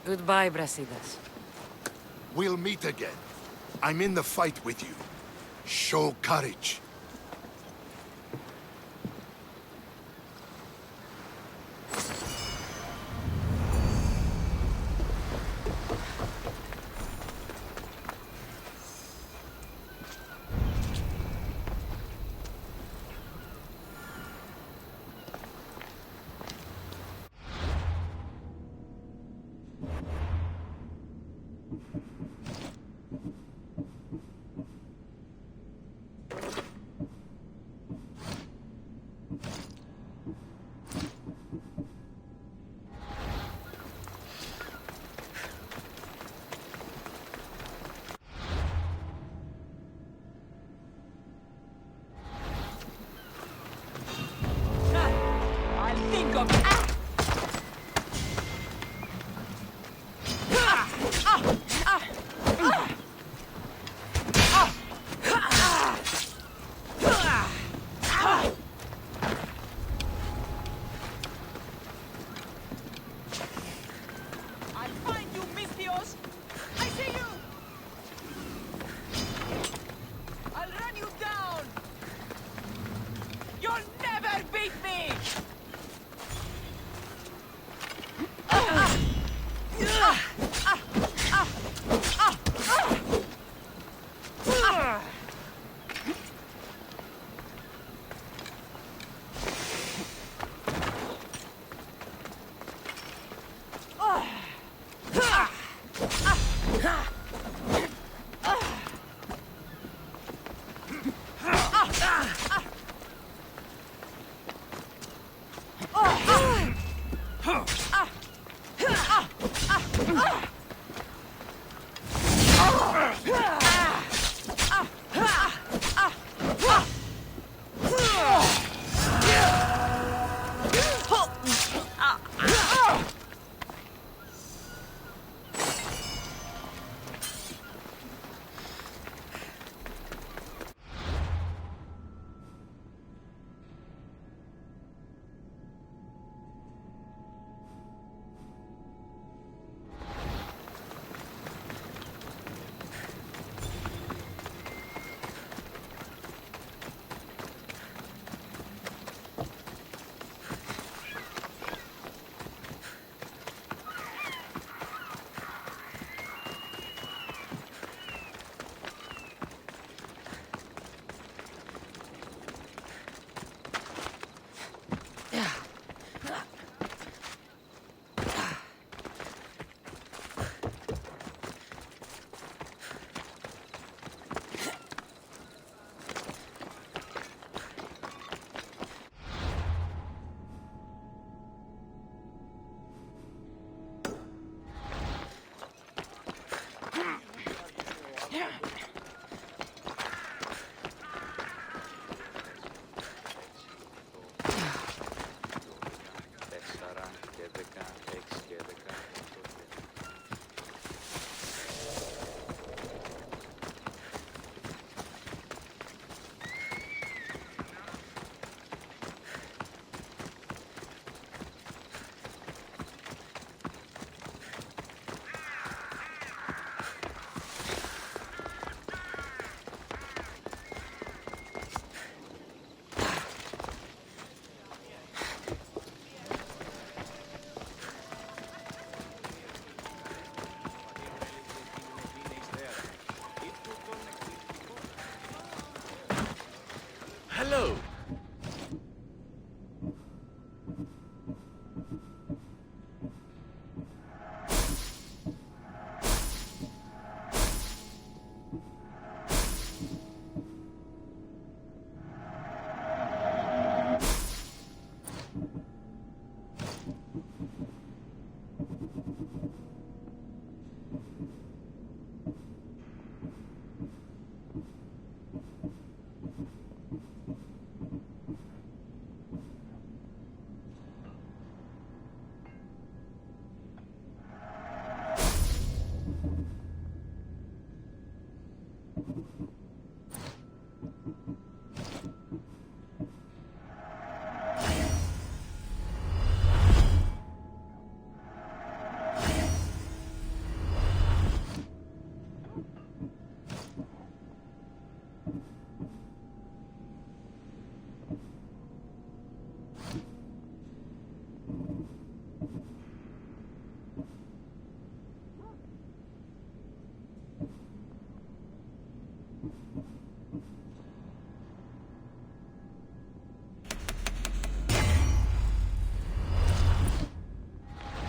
Goodbye, Brasidas. We'll meet again. I'm in the fight with you. Show courage. I'll think of it. I'll find you, Mistios. I see you. I'll run you down. You'll never beat me. Hello.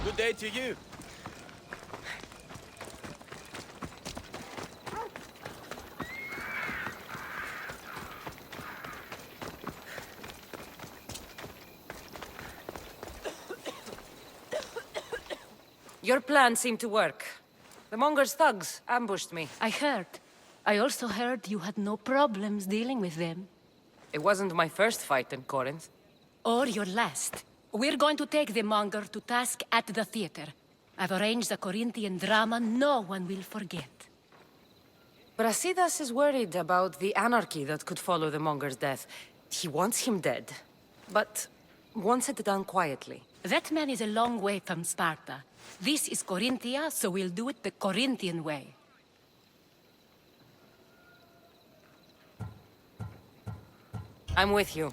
Good day to you. Your plan seemed to work. The Monger's thugs ambushed me. I heard. I also heard you had no problems dealing with them. It wasn't my first fight in Corinth. Or your last. We're going to take the Monger to task at the theater. I've arranged a Corinthian drama no one will forget. Brasidas is worried about the anarchy that could follow the Monger's death. He wants him dead, but wants it done quietly. That man is a long way from Sparta. This is Corinthia, so we'll do it the Corinthian way. I'm with you.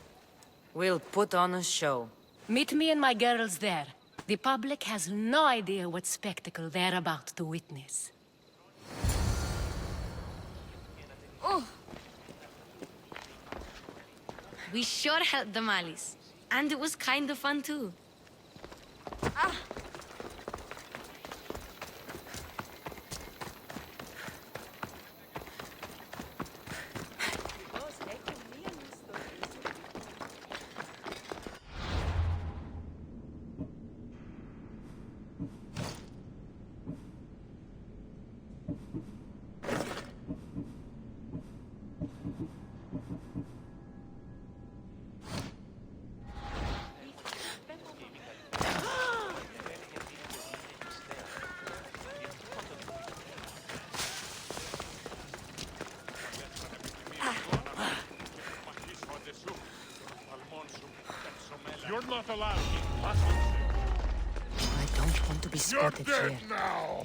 We'll put on a show. Meet me and my girls there. The public has no idea what spectacle they're about to witness. Oh! We sure helped the Malis. And it was kind of fun too. Ah! You're not allowed. I don't want to be spotted You're dead here. now.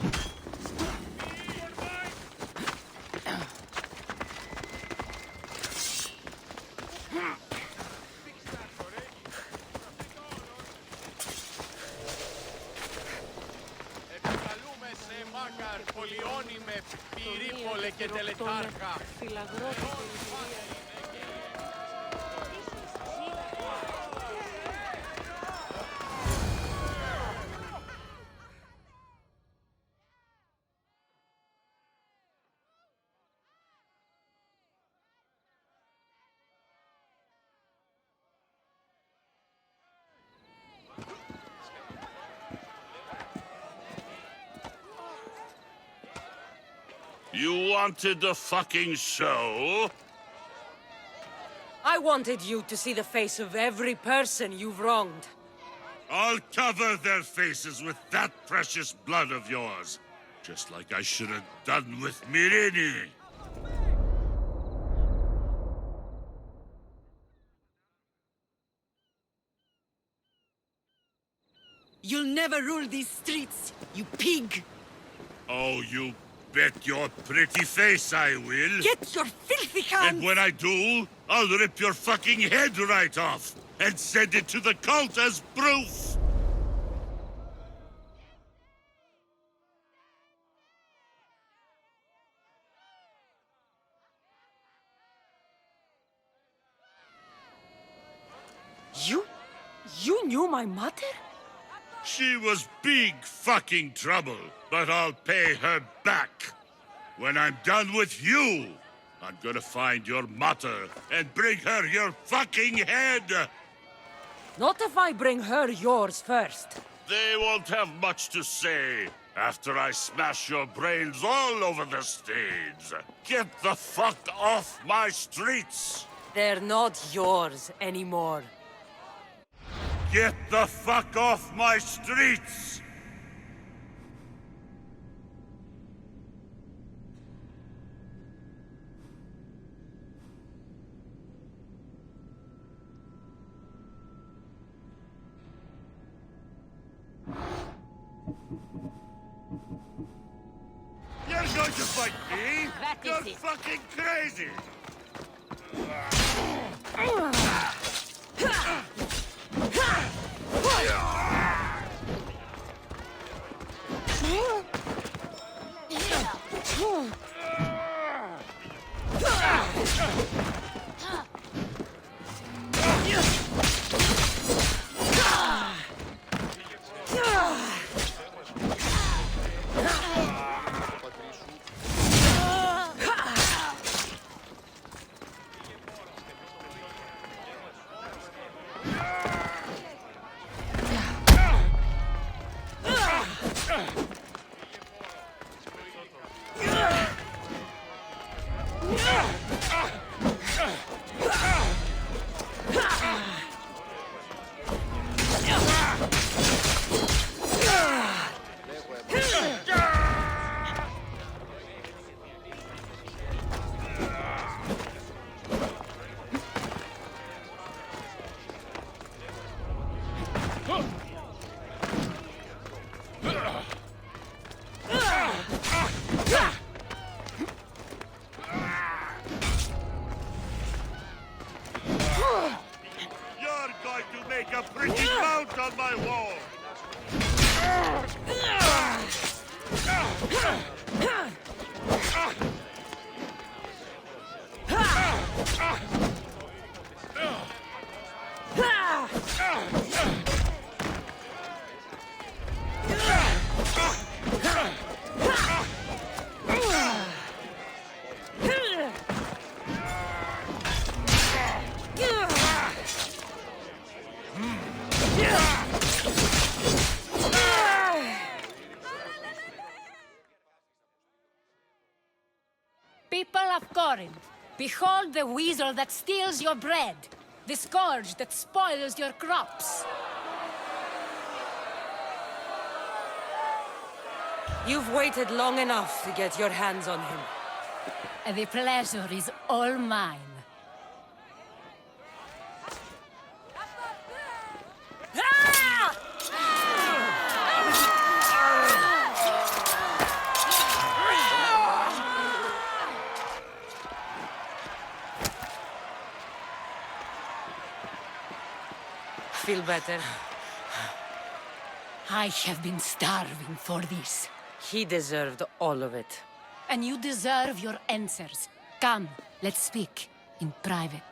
Επικαλούμε σε Μάκαρ, πολιώνυμε, πυρήπολε και τελετάρχα. You wanted a fucking show? I wanted you to see the face of every person you've wronged. I'll cover their faces with that precious blood of yours. Just like I should have done with Mirini. You'll never rule these streets, you pig! Oh, you bet your pretty face I will. Get your filthy hands! And when I do, I'll rip your fucking head right off and send it to the cult as proof. You knew my mother? She was big fucking trouble, but I'll pay her back. When I'm done with you, I'm gonna find your mother and bring her your fucking head. Not if I bring her yours first. They won't have much to say after I smash your brains all over the stage. Get the fuck off my streets! They're not yours anymore. Get the fuck off my streets! You're going to fight me? You're fucking crazy! People of Corinth, behold the weasel that steals your bread, the scourge that spoils your crops. You've waited long enough to get your hands on him. The pleasure is all mine. Feel better? I have been starving for this. He deserved all of it. And you deserve your answers. Come, let's speak in private.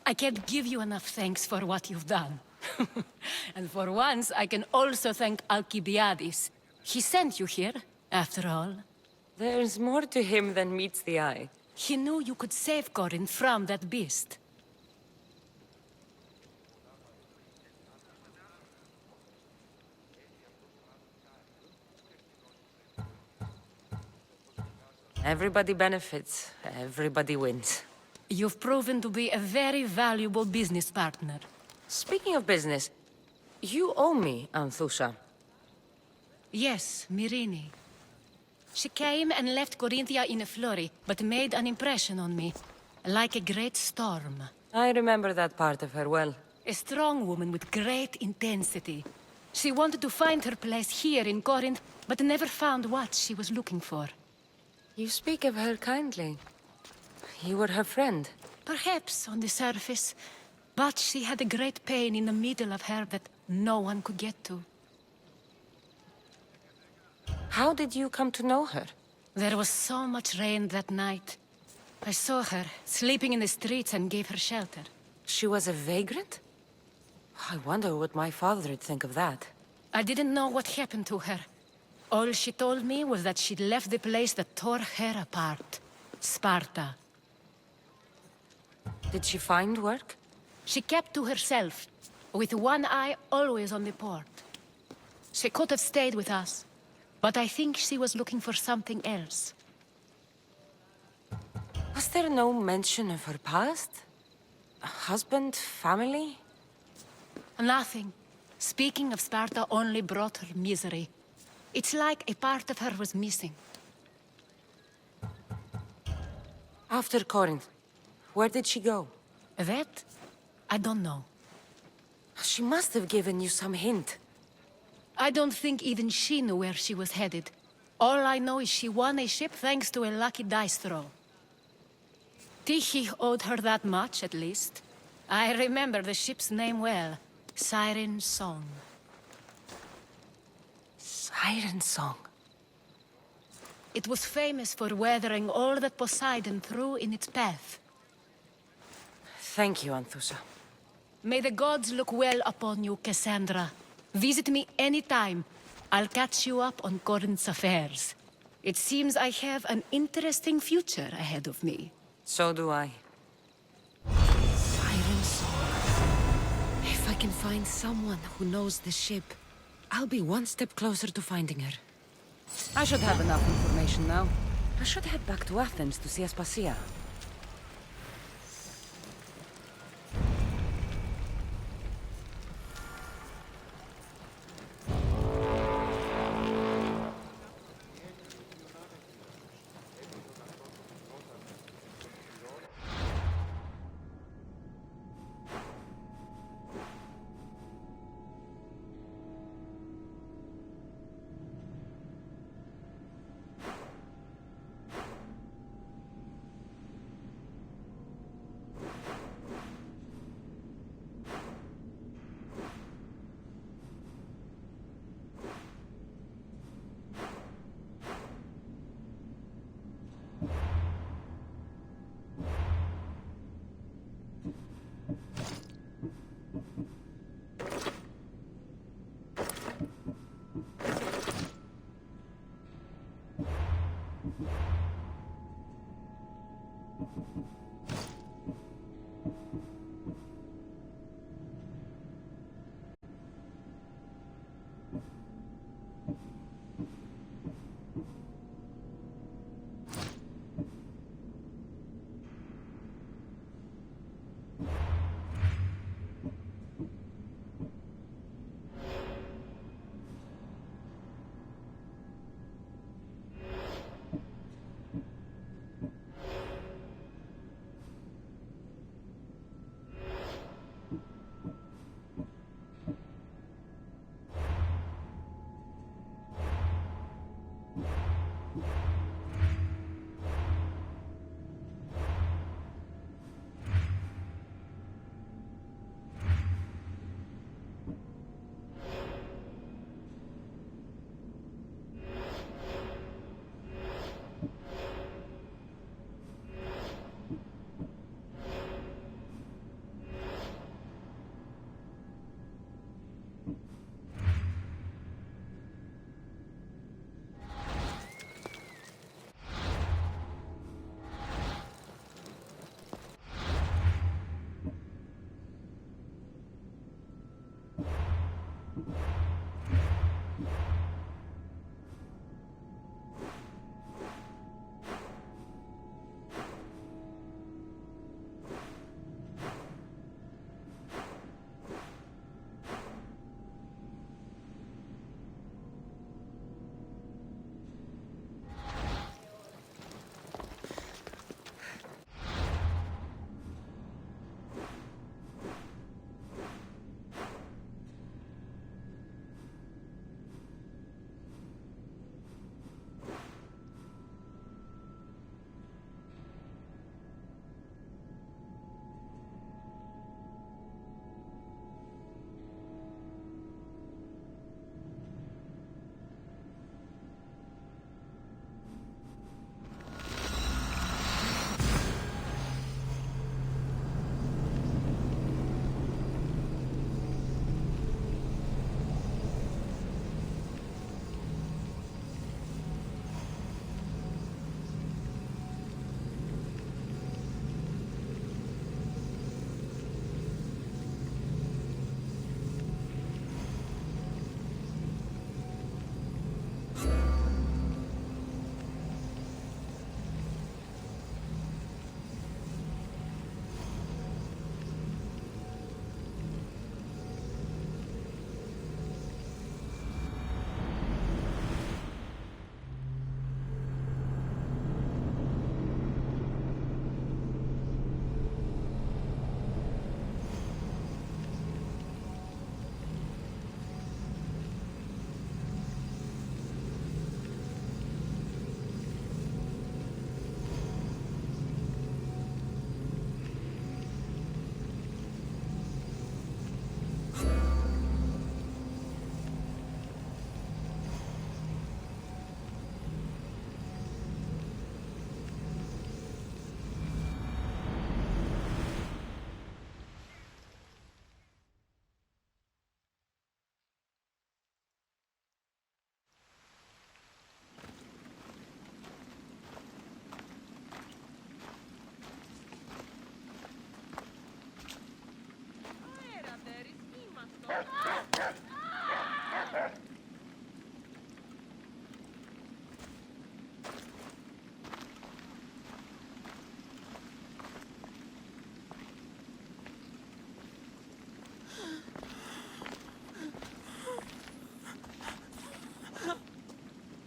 I can't give you enough thanks for what you've done. And for once, I can also thank Alcibiades. He sent you here, after all. There's more to him than meets the eye. He knew you could save Corinth from that beast. Everybody benefits, everybody wins. You've proven to be a very valuable business partner. Speaking of business, you owe me, Anthusha. Yes, Myrine. She came and left Corinthia in a flurry, but made an impression on me. Like a great storm. I remember that part of her well. A strong woman with great intensity. She wanted to find her place here in Corinth, but never found what she was looking for. You speak of her kindly. You were her friend. Perhaps on the surface, but she had a great pain in the middle of her that no one could get to. How did you come to know her? There was so much rain that night. I saw her, sleeping in the streets, and gave her shelter. She was a vagrant? I wonder what my father would think of that. I didn't know what happened to her. All she told me was that she'd left the place that tore her apart. Sparta. Did she find work? She kept to herself, with one eye always on the port. She could have stayed with us, but I think she was looking for something else. Was there no mention of her past? A husband, family? Nothing. Speaking of Sparta only brought her misery. It's like a part of her was missing. After Corinth, where did she go? That? I don't know. She must have given you some hint. I don't think even she knew where she was headed. All I know is she won a ship thanks to a lucky dice throw. Tyche owed her that much, at least. I remember the ship's name well. Siren Song. Siren Song. It was famous for weathering all that Poseidon threw in its path. Thank you, Anthusha. May the gods look well upon you, Cassandra. Visit me anytime. I'll catch you up on Corinth's affairs. It seems I have an interesting future ahead of me. So do I. Siren Song. If I can find someone who knows the ship, I'll be one step closer to finding her. I should have enough information now. I should head back to Athens to see Aspasia.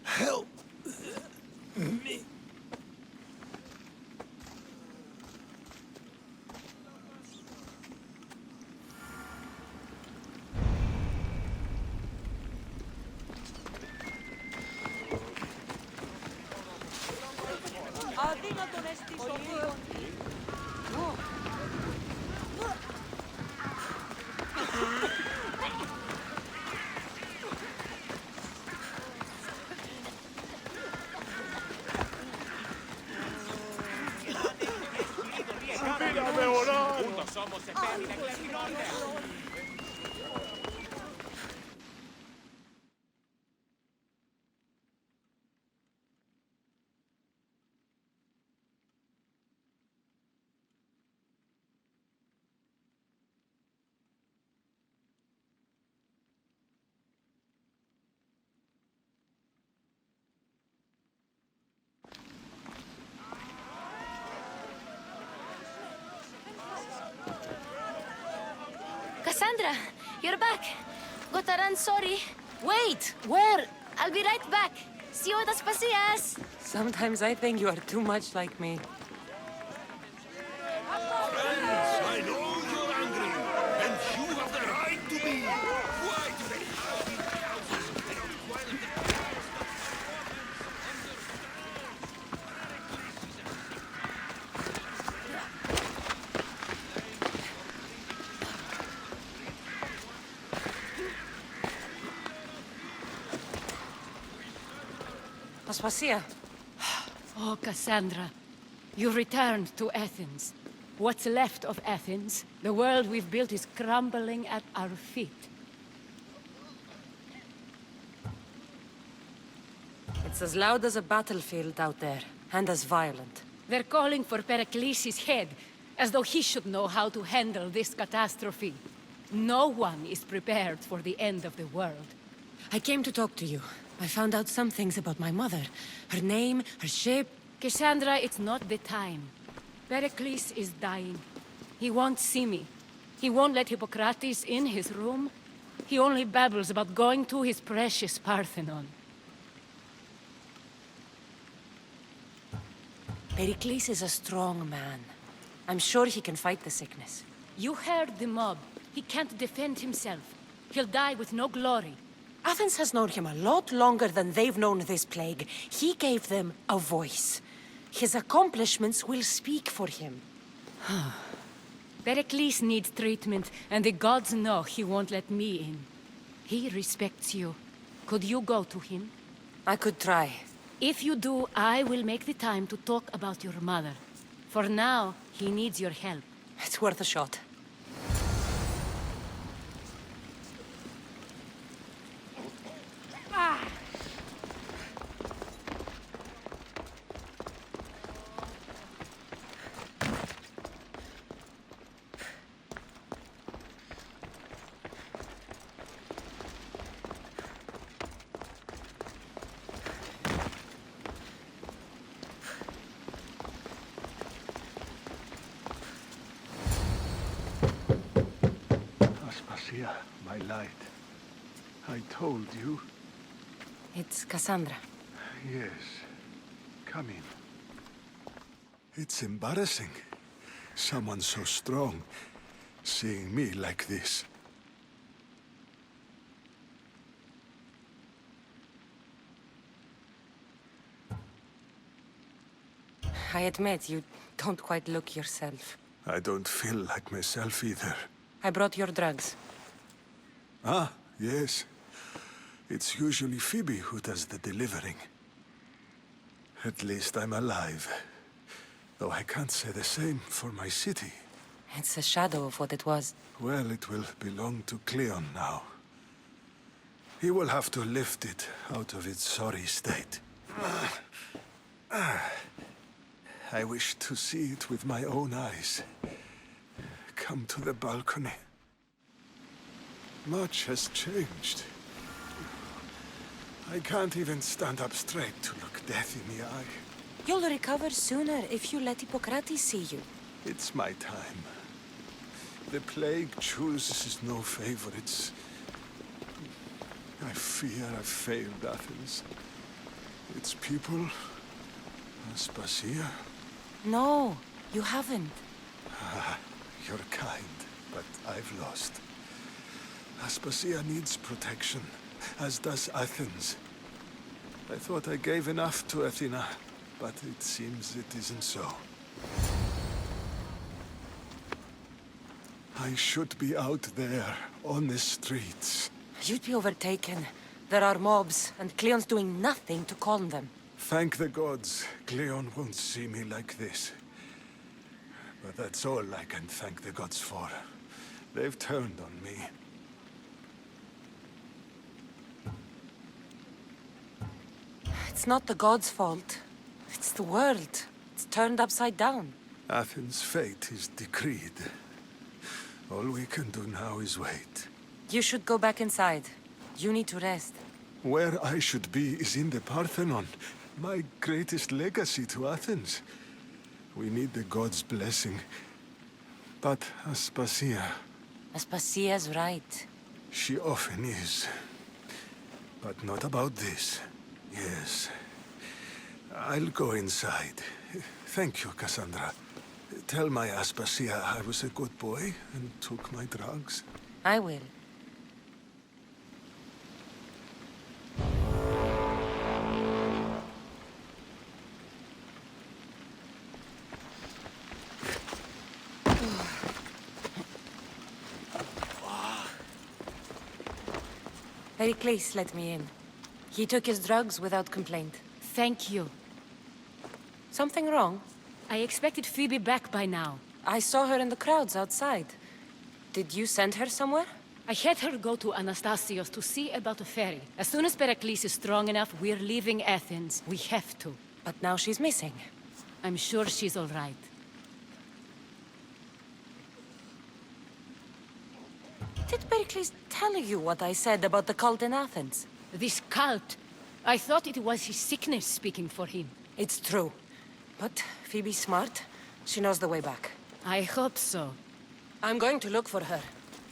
Help me. Αδύνατον αισθήσω λίγο. Juntos somos eterna iglesia. Cassandra, you're back. Gotta run, sorry. Wait! Where? I'll be right back. See you at Aspasias. Sometimes I think you are too much like me. I know you're angry, and you have the right to be. Why do they hide in the houses and require the Aspasia. Oh, Cassandra, you returned to Athens. What's left of Athens, the world we've built is crumbling at our feet. It's as loud as a battlefield out there, and as violent. They're calling for Pericles' head, as though he should know how to handle this catastrophe. No one is prepared for the end of the world. I came to talk to you. I found out some things about my mother. Her name, her ship. Cassandra, it's not the time. Pericles is dying. He won't see me. He won't let Hippocrates in his room. He only babbles about going to his precious Parthenon. Pericles is a strong man. I'm sure he can fight the sickness. You heard the mob. He can't defend himself. He'll die with no glory. Athens has known him a lot longer than they've known this plague. He gave them a voice. His accomplishments will speak for him. Pericles needs treatment, and the gods know he won't let me in. He respects you. Could you go to him? I could try. If you do, I will make the time to talk about your mother. For now, he needs your help. It's worth a shot. Aspasia, my light. I told you. It's Cassandra. Yes. Come in. It's embarrassing. Someone so strong seeing me like this. I admit, you don't quite look yourself. I don't feel like myself either. I brought your drugs. Ah, yes. It's usually Phoebe who does the delivering. At least I'm alive. Though I can't say the same for my city. It's a shadow of what it was. Well, it will belong to Cleon now. He will have to lift it out of its sorry state. I wish to see it with my own eyes. Come to the balcony. Much has changed. I can't even stand up straight to look death in the eye. You'll recover sooner if you let Hippocrates see you. It's my time. The plague chooses no favorites. I fear I've failed Athens. Its people, Aspasia. No, you haven't. Ah, you're kind, but I've lost. Aspasia needs protection, as does Athens. I thought I gave enough to Athena, but it seems it isn't so. I should be out there, on the streets. You'd be overtaken. There are mobs, and Cleon's doing nothing to calm them. Thank the gods, Cleon won't see me like this. But that's all I can thank the gods for. They've turned on me. It's not the gods' fault. It's the world. It's turned upside down. Athens' fate is decreed. All we can do now is wait. You should go back inside. You need to rest. Where I should be is in the Parthenon, my greatest legacy to Athens. We need the gods' blessing. But, Aspasia, Aspasia's right. She often is. But not about this. Yes. I'll go inside. Thank you, Cassandra. Tell my Aspasia I was a good boy and took my drugs. I will. Pericles let me in. He took his drugs without complaint. Thank you. Something wrong? I expected Phoebe back by now. I saw her in the crowds outside. Did you send her somewhere? I had her go to Anastasios to see about a ferry. As soon as Pericles is strong enough, we're leaving Athens. We have to. But now she's missing. I'm sure she's all right. Did Pericles tell you what I said about the cult in Athens? This cult? I thought it was his sickness speaking for him. It's true. But Phoebe's smart. She knows the way back. I hope so. I'm going to look for her.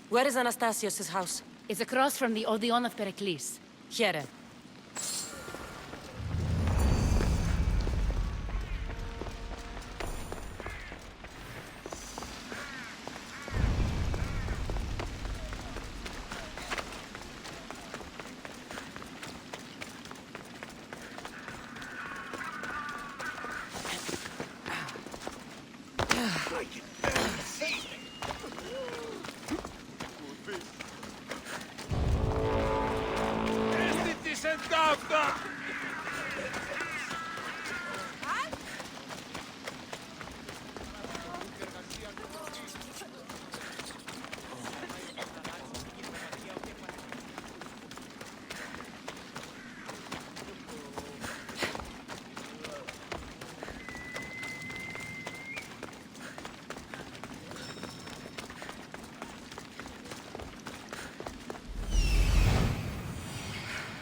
Where is Anastasios' house? It's across from the Odeon of Pericles. Here.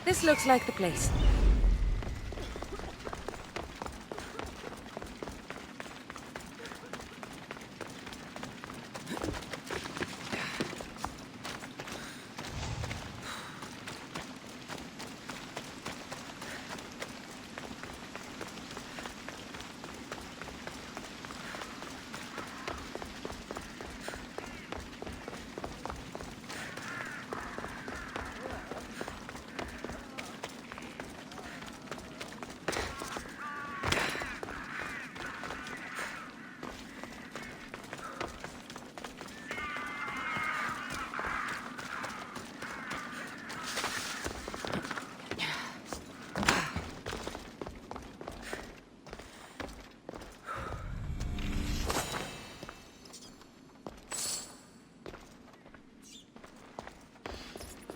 This looks like the place.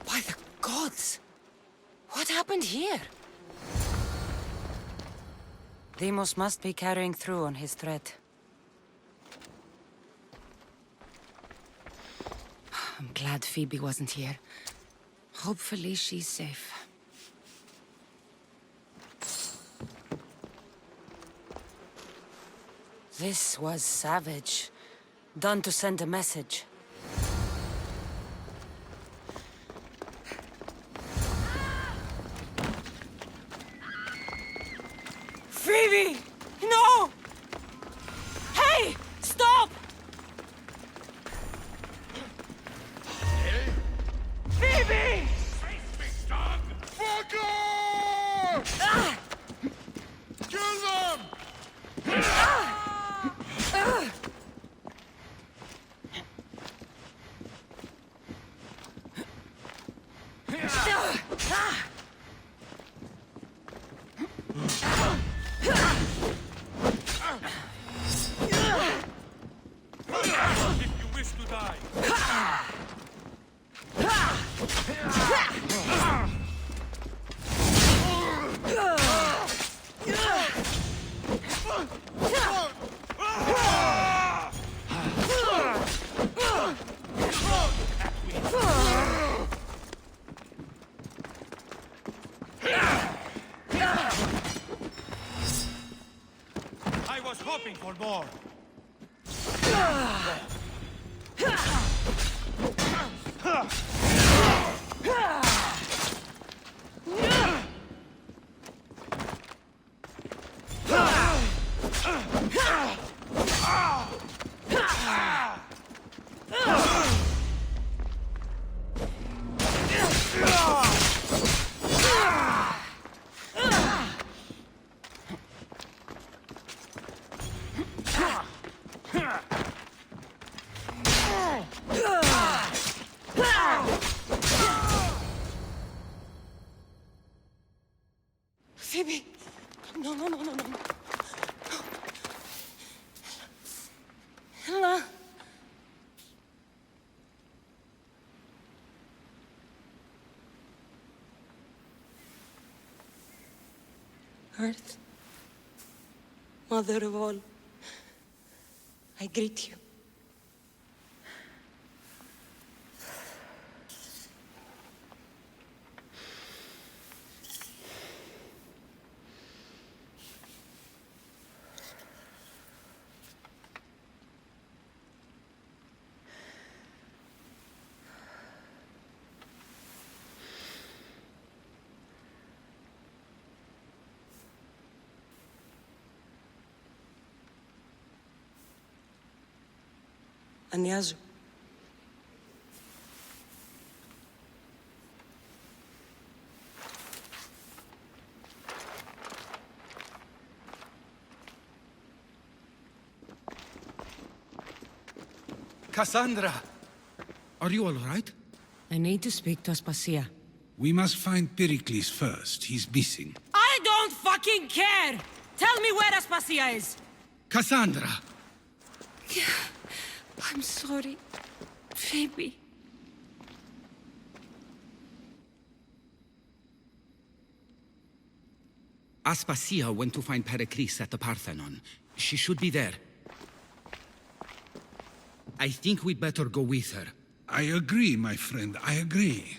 By the gods! What happened here? Deimos must be carrying through on his threat. I'm glad Phoebe wasn't here. Hopefully she's safe. This was savage. Done to send a message. Phoebe! No! Hey! Stop! Phoebe! Fuck off! Kill them! If you wish to die. I was hoping for more. Phoebe! No, no, no, no, no. Ella! Earth, Mother of all, I greet you. Ανιάζω. Cassandra! Are you all right? I need to speak to Aspasia. We must find Pericles first. He's missing. I don't fucking care! Tell me where Aspasia is! Cassandra! I'm sorry, Phoebe. Aspasia went to find Pericles at the Parthenon. She should be there. I think we'd better go with her. I agree, my friend, I agree.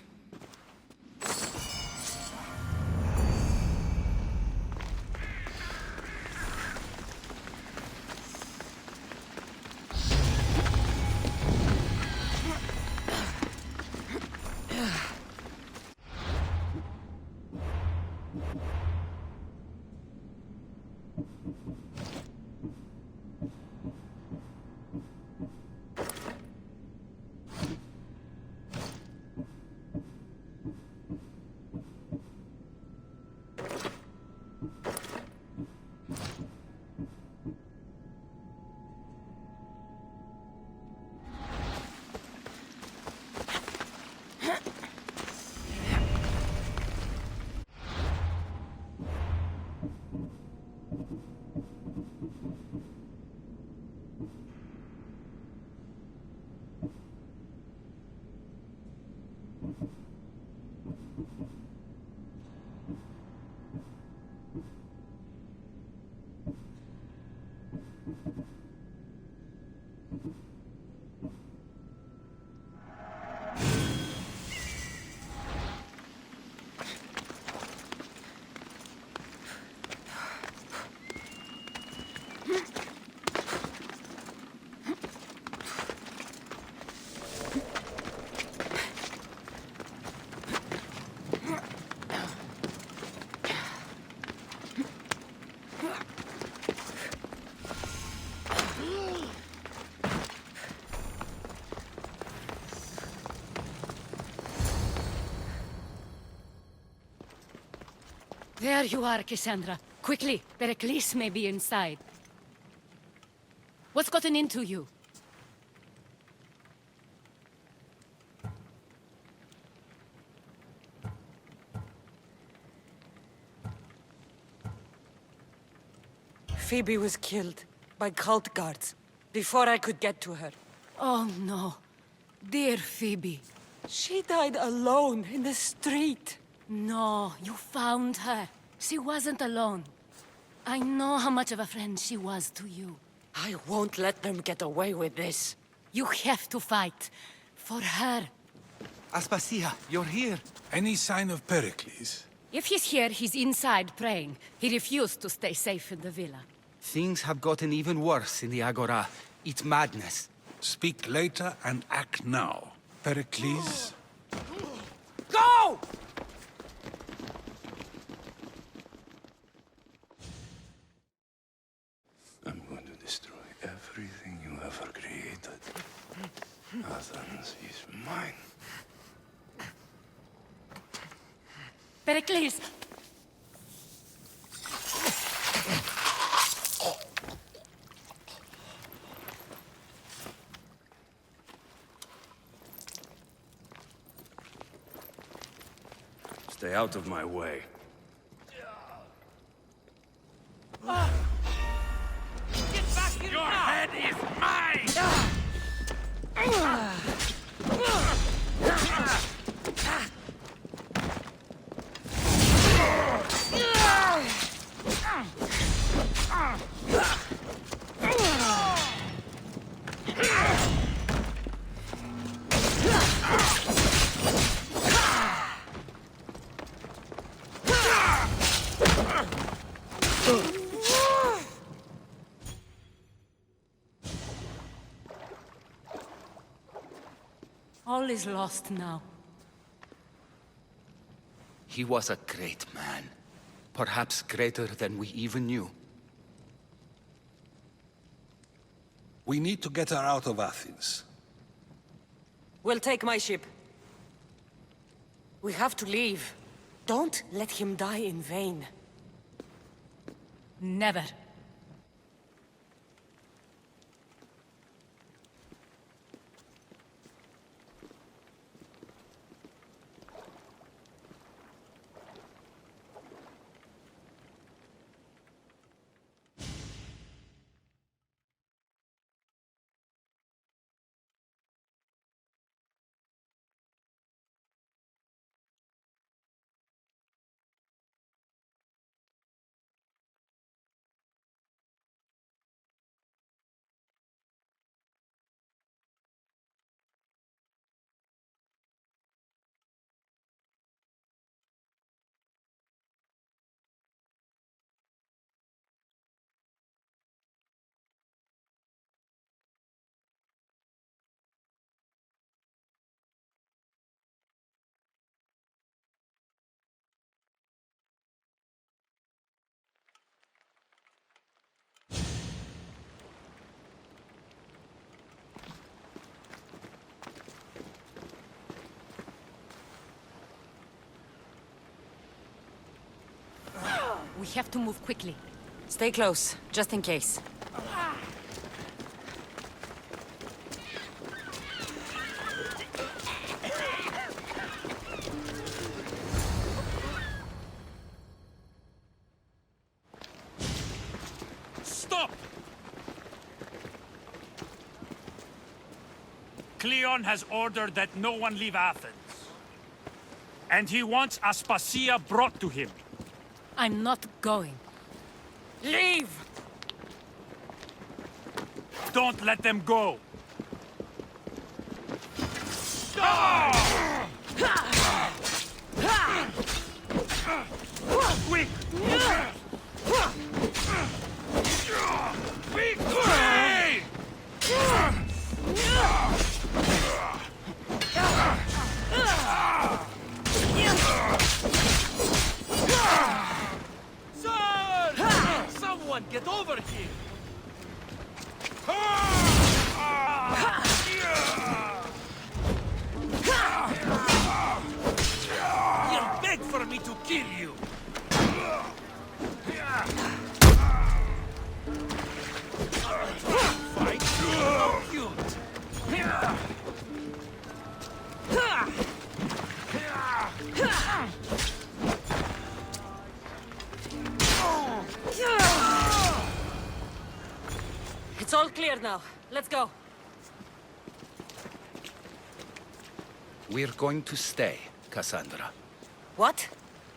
There you are, Cassandra. Quickly, Pericles may be inside. What's gotten into you? Phoebe was killed by cult guards before I could get to her. Oh, no. Dear Phoebe. She died alone in the street. No, you found her. She wasn't alone. I know how much of a friend she was to you. I won't let them get away with this. You have to fight. For her. Aspasia, you're here. Any sign of Pericles? If he's here, he's inside praying. He refused to stay safe in the villa. Things have gotten even worse in the Agora. It's madness. Speak later and act now. Pericles? Go! I'm going to destroy everything you ever created. Athens is mine. Pericles! Stay out of my way. Get back here! Your head is mine! All is lost now. He was a great man. Perhaps greater than we even knew. We need to get her out of Athens. We'll take my ship. We have to leave. Don't let him die in vain. Never. We have to move quickly. Stay close, just in case. Stop! Cleon has ordered that no one leave Athens. And he wants Aspasia brought to him. I'm not going. Leave! Don't let them go! Quick! Sir! Someone get over here! You'll beg for me to kill you! Fight? How cute! It's all clear now. Let's go. We're going to stay, Cassandra. What?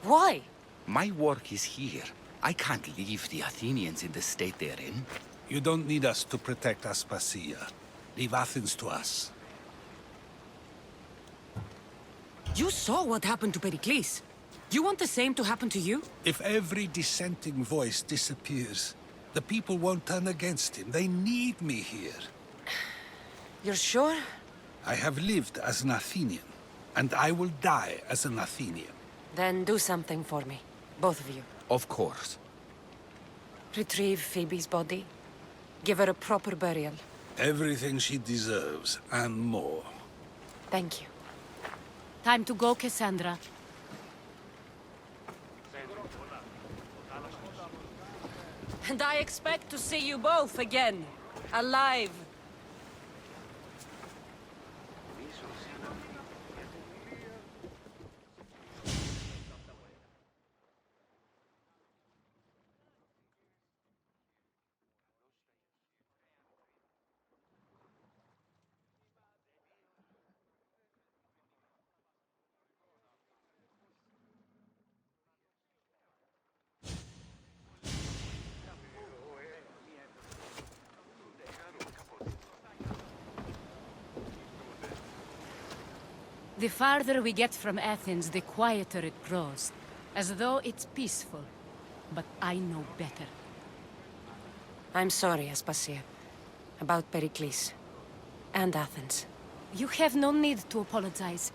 Why? My work is here. I can't leave the Athenians in the state they're in. You don't need us to protect Aspasia. Leave Athens to us. You saw what happened to Pericles. You want the same to happen to you? If every dissenting voice disappears, the people won't turn against him. They need me here. You're sure? I have lived as an Athenian, and I will die as an Athenian. Then do something for me. Both of you. Of course. Retrieve Phoebe's body. Give her a proper burial. Everything she deserves, and more. Thank you. Time to go, Cassandra. And I expect to see you both again. Alive. The farther we get from Athens, the quieter it grows. As though it's peaceful. But I know better. I'm sorry, Aspasia. About Pericles. And Athens. You have no need to apologize.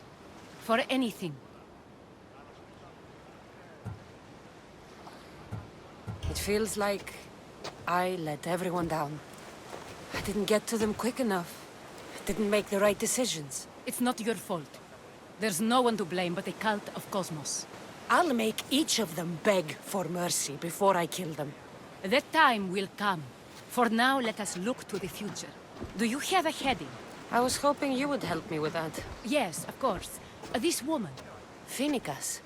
For anything. It feels like I let everyone down. I didn't get to them quick enough. I didn't make the right decisions. It's not your fault. There's no one to blame but the cult of Cosmos. I'll make each of them beg for mercy before I kill them. That time will come. For now, let us look to the future. Do you have a heading? I was hoping you would help me with that. Yes, of course. This woman. Phoenicas.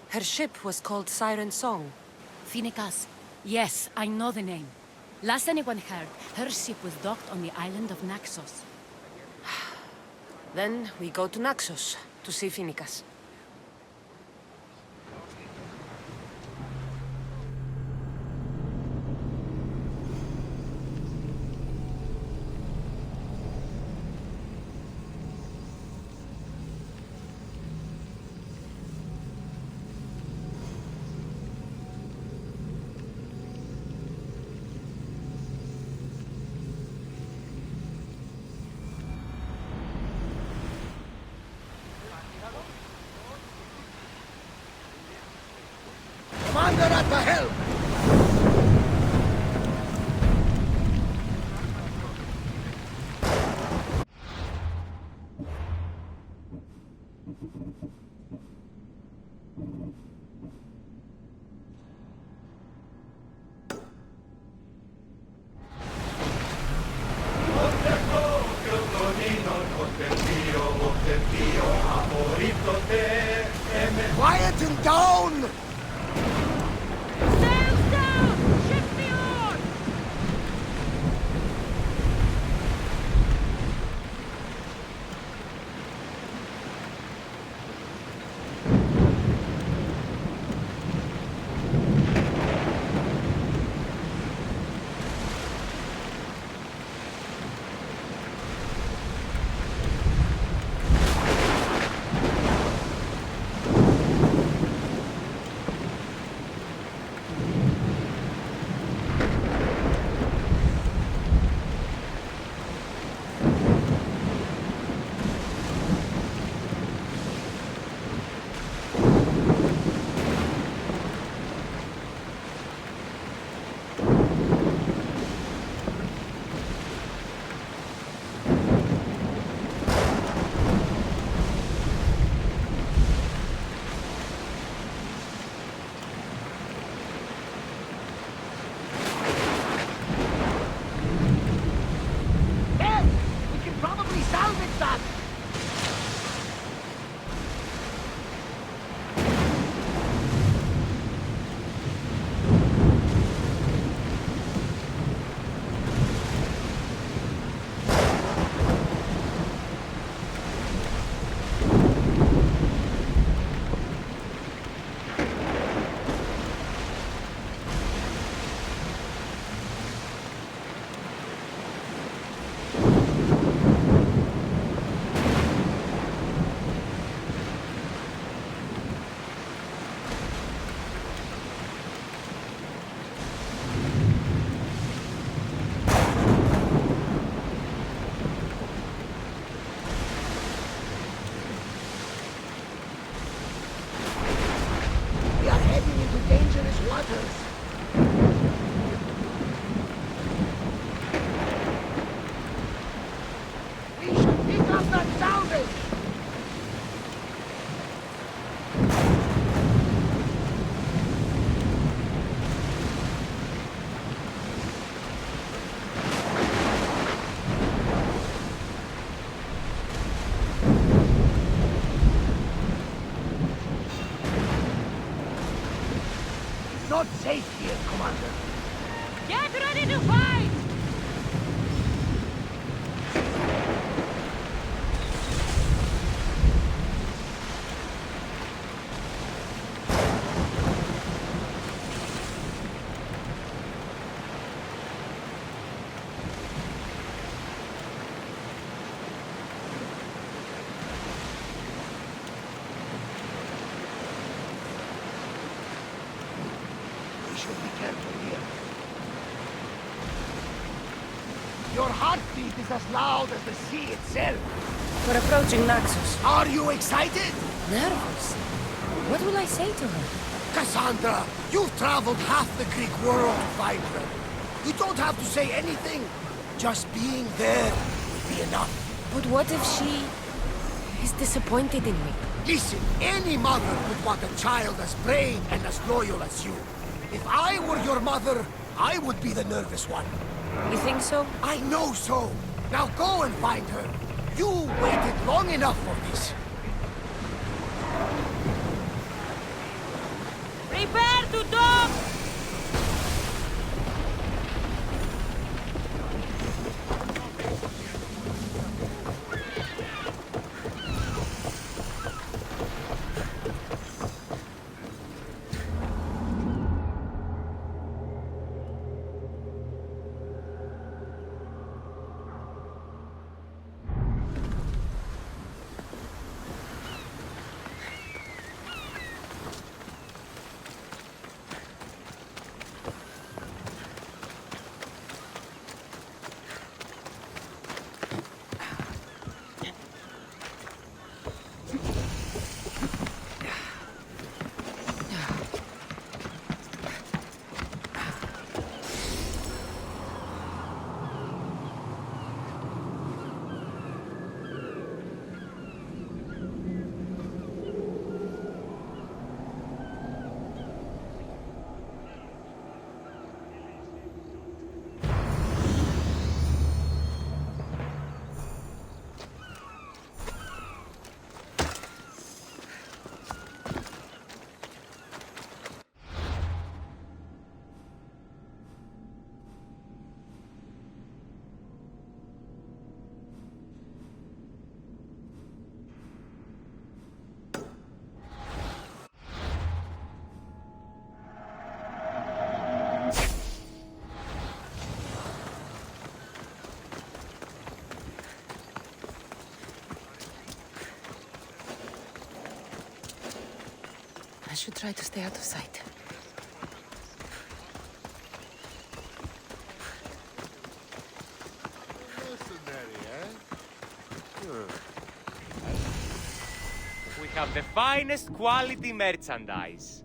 Her ship was called Siren Song. Phoenicas. Yes, I know the name. Last anyone heard, her ship was docked on the island of Naxos. Then we go to Naxos to see Phoenicas. Commander at the helm! Quieten down! Your heartbeat is as loud as the sea itself. We're approaching Naxos. Are you excited? Nervous? What will I say to her? Cassandra, you've traveled half the Greek world to find her. You don't have to say anything. Just being there will be enough. But what if she is disappointed in me? Listen, any mother would want a child as brave and as loyal as you. If I were your mother, I would be the nervous one. You think so? I know so. Now go and find her. You waited long enough for this. Prepare to dock! I should try to stay out of sight. Mercenary, eh? We have the finest quality merchandise.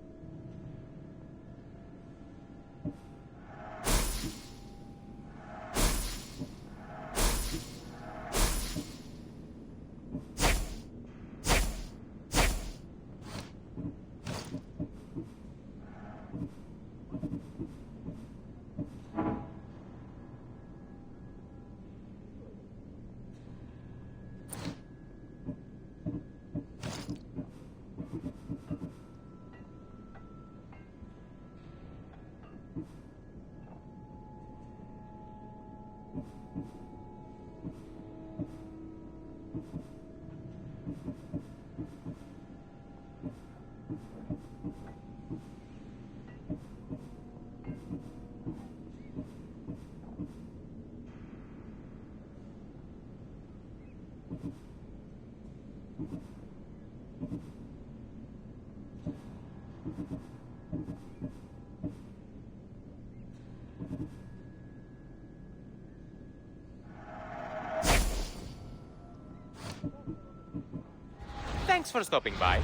Thanks for stopping by.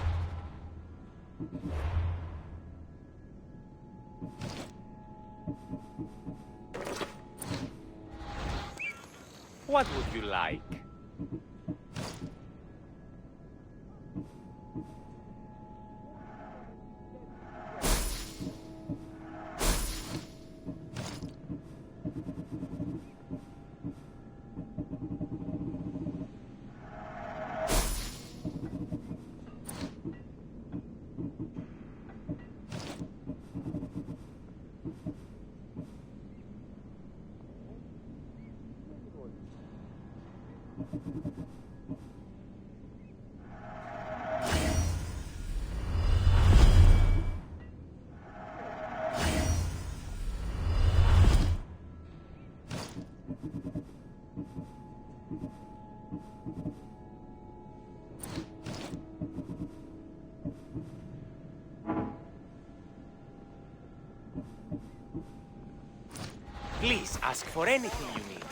What would you like? Please ask for anything you need.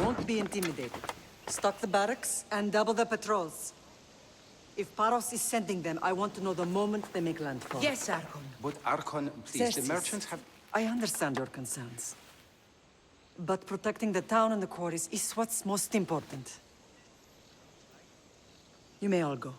Don't be intimidated. Stock the barracks and double the patrols. If Paros is sending them, I want to know the moment they make landfall. Yes, Archon. But Archon, please, the Xerxes, merchants have... I understand your concerns. But protecting the town and the quarries is what's most important. You may all go.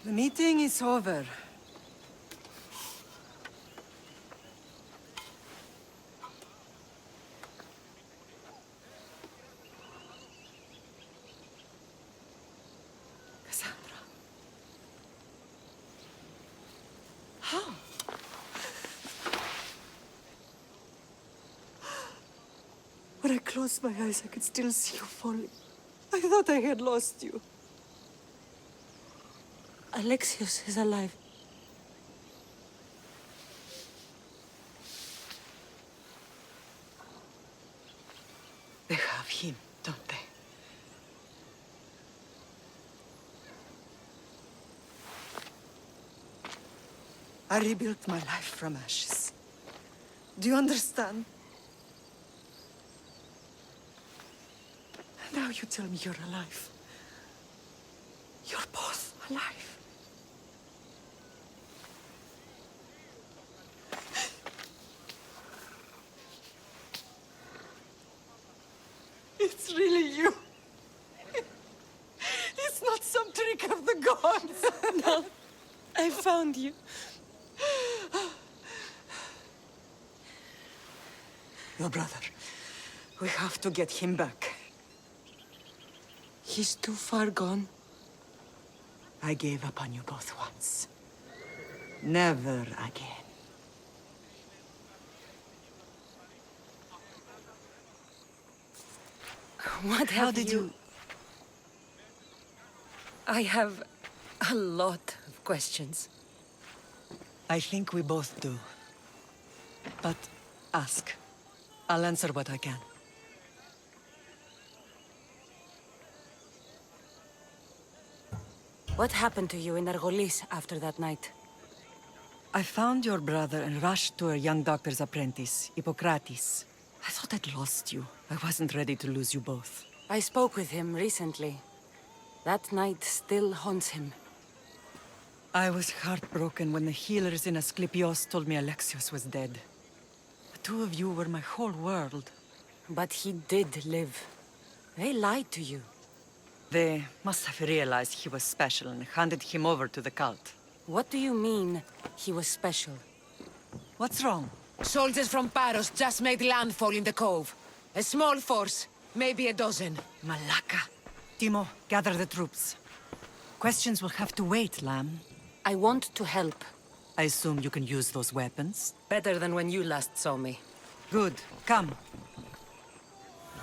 The meeting is over. Cassandra. How? When I closed my eyes, I could still see you falling. I thought I had lost you. Alexios is alive. They have him, don't they? I rebuilt my life from ashes. Do you understand? Now you tell me you're alive. You're both alive. It's really you. It's not some trick of the gods. No, I found you. Your brother. We have to get him back. He's too far gone. I gave up on you both once. Never again. What How have did you... I have a lot of questions. I think we both do. But ask. I'll answer what I can. What happened to you in Argolis after that night? I found your brother and rushed to a young doctor's apprentice, Hippocrates. I thought I'd lost you. I wasn't ready to lose you both. I spoke with him recently. That night still haunts him. I was heartbroken when the healers in Asclepios told me Alexios was dead. The two of you were my whole world. But he did live. They lied to you. They must have realized he was special and handed him over to the cult. What do you mean, he was special? What's wrong? Soldiers from Paros just made landfall in the cove. A small force, maybe a dozen. Malaka. Timo, gather the troops. Questions will have to wait, Lamb. I want to help. I assume you can use those weapons? Better than when you last saw me. Good. Come.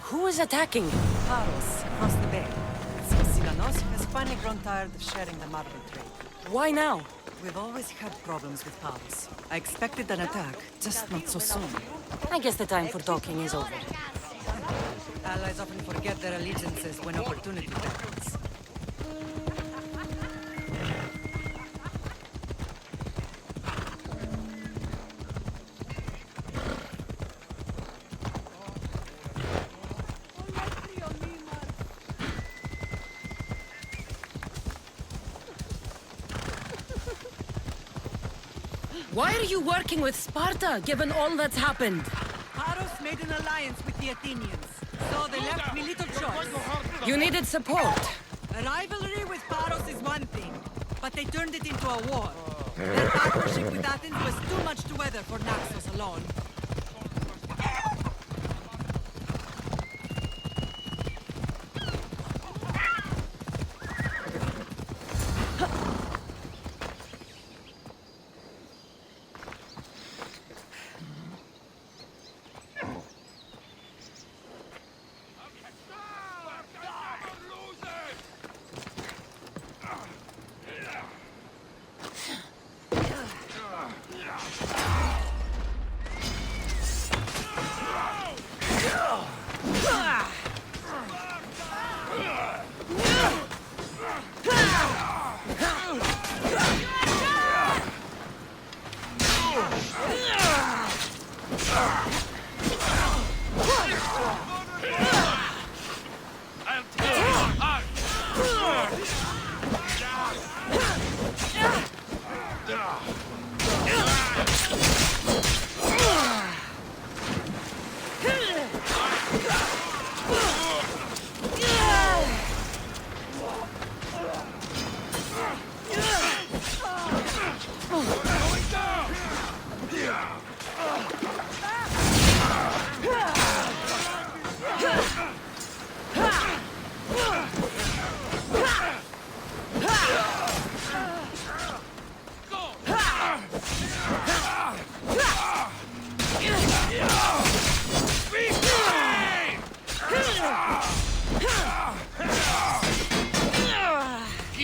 Who is attacking? Paros, across the bay. Silanos has finally grown tired of sharing the marble trade. Why now? We've always had problems with Paros. I expected an attack, just not so soon. I guess the time for talking is over. Allies often forget their allegiances when opportunity beckons. Why are you working with Sparta, given all that's happened? Paros made an alliance with the Athenians, so they left me little choice. You needed support. A rivalry with Paros is one thing, but they turned it into a war. Their partnership with Athens was too much to weather for Naxos alone.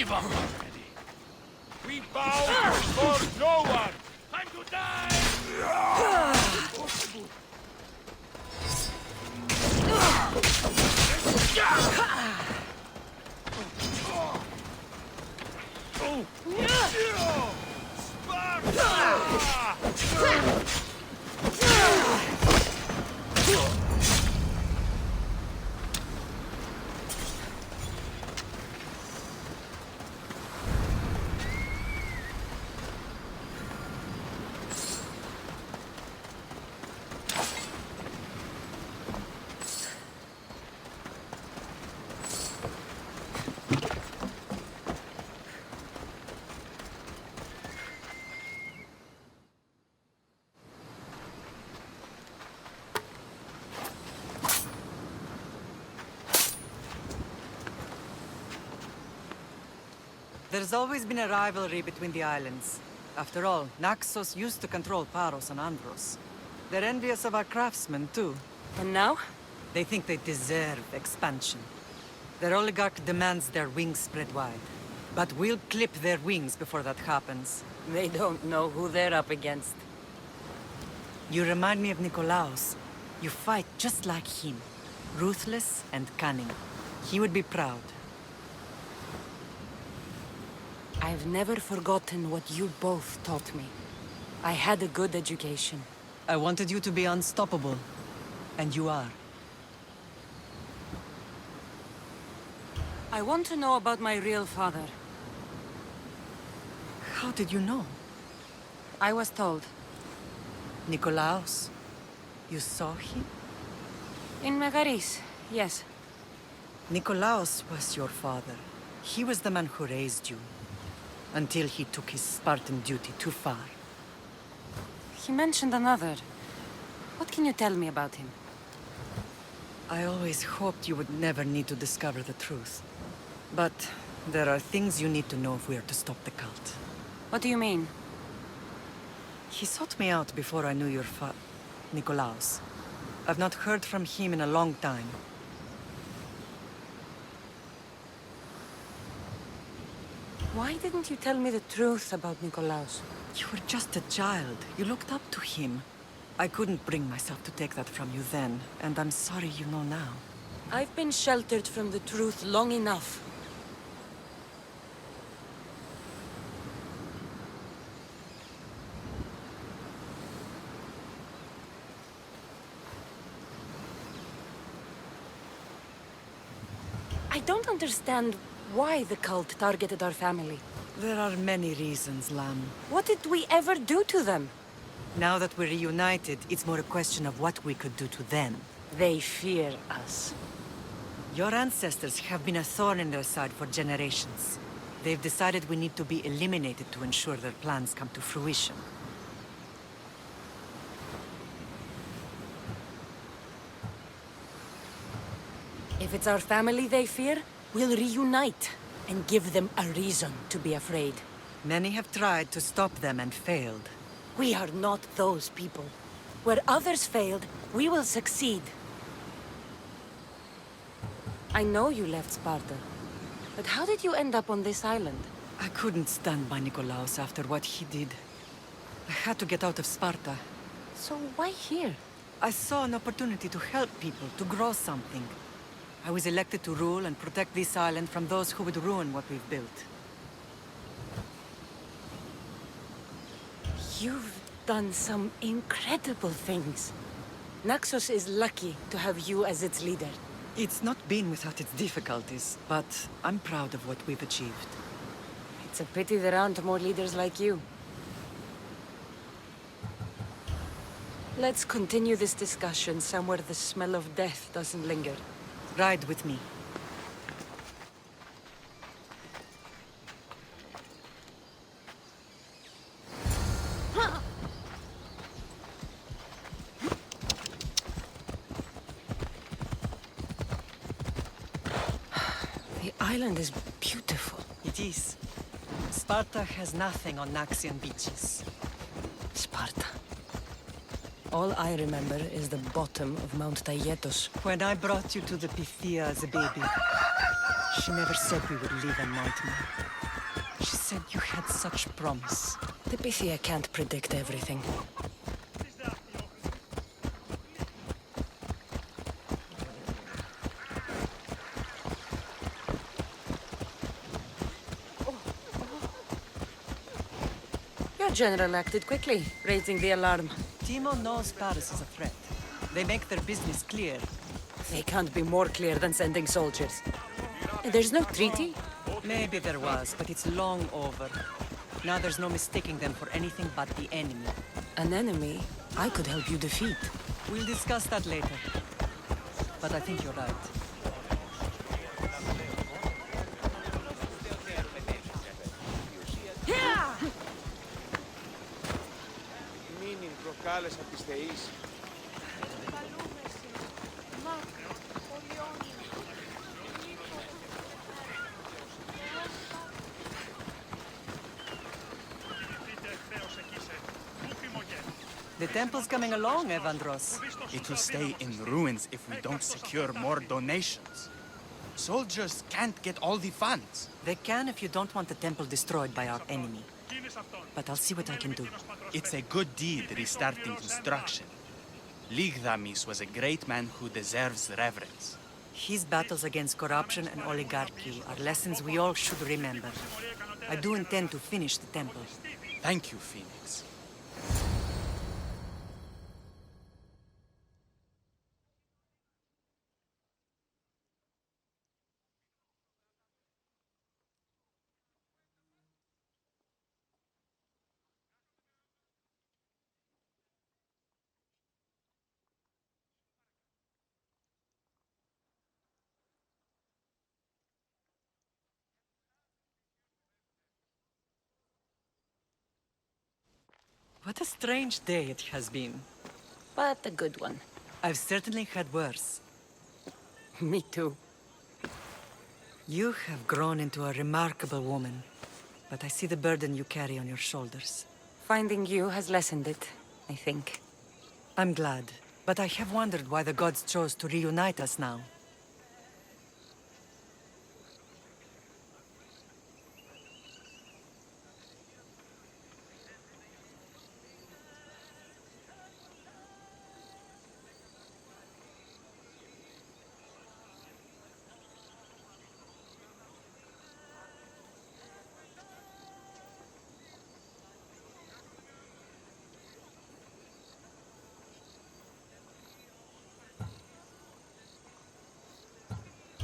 Give up already. We bow before no one. Time to die! Impossible. There's always been a rivalry between the islands. After all, Naxos used to control Paros and Andros. They're envious of our craftsmen, too. And now? They think they deserve expansion. Their oligarch demands their wings spread wide. But we'll clip their wings before that happens. They don't know who they're up against. You remind me of Nikolaos. You fight just like him. Ruthless and cunning. He would be proud. I've never forgotten what you both taught me. I had a good education. I wanted you to be unstoppable. And you are. I want to know about my real father. How did you know? I was told. Nikolaos? You saw him? In Megaris, yes. Nikolaos was your father. He was the man who raised you. Until he took his Spartan duty too far. He mentioned another. What can you tell me about him? I always hoped you would never need to discover the truth. But there are things you need to know if we are to stop the cult. What do you mean? He sought me out before I knew your Nikolaos. I've not heard from him in a long time. Why didn't you tell me the truth about Nikolaos? You were just a child. You looked up to him. I couldn't bring myself to take that from you then, and I'm sorry you know now. I've been sheltered from the truth long enough. I don't understand why the cult targeted our family. There are many reasons, Lam. What did we ever do to them? Now that we're reunited, it's more a question of what we could do to them. They fear us. Your ancestors have been a thorn in their side for generations. They've decided we need to be eliminated to ensure their plans come to fruition. If it's our family they fear, we'll reunite and give them a reason to be afraid. Many have tried to stop them and failed. We are not those people. Where others failed, we will succeed. I know you left Sparta, but how did you end up on this island? I couldn't stand by Nikolaos after what he did. I had to get out of Sparta. So why here? I saw an opportunity to help people, to grow something. I was elected to rule and protect this island from those who would ruin what we've built. You've done some incredible things. Naxos is lucky to have you as its leader. It's not been without its difficulties, but I'm proud of what we've achieved. It's a pity there aren't more leaders like you. Let's continue this discussion somewhere the smell of death doesn't linger. Ride with me. The island is beautiful. It is. Sparta has nothing on Naxian beaches. Sparta. All I remember is the bottom of Mount Taygetos. When I brought you to the Pythia as a baby, She never said we would live a nightmare. She said you had such promise. The Pythia can't predict everything. Your general acted quickly, raising the alarm. Timo knows Paris is a threat. They make their business clear. They can't be more clear than sending soldiers. There's no treaty? Maybe there was, but it's long over. Now there's no mistaking them for anything but the enemy. An enemy I could help you defeat. We'll discuss that later. But I think you're right. Μήνυν προκάλεσα τις θεείς. The temple's coming along, Evandros. It will stay in ruins if we don't secure more donations. Soldiers can't get all the funds. They can if you don't want the temple destroyed by our enemy. But I'll see what I can do. It's a good deed restarting construction. Ligdamis was a great man who deserves reverence. His battles against corruption and oligarchy are lessons we all should remember. I do intend to finish the temple. Thank you, Phoenix. What a strange day it has been. But a good one. I've certainly had worse. Me too. You have grown into a remarkable woman, but I see the burden you carry on your shoulders. Finding you has lessened it, I think. I'm glad, but I have wondered why the gods chose to reunite us now.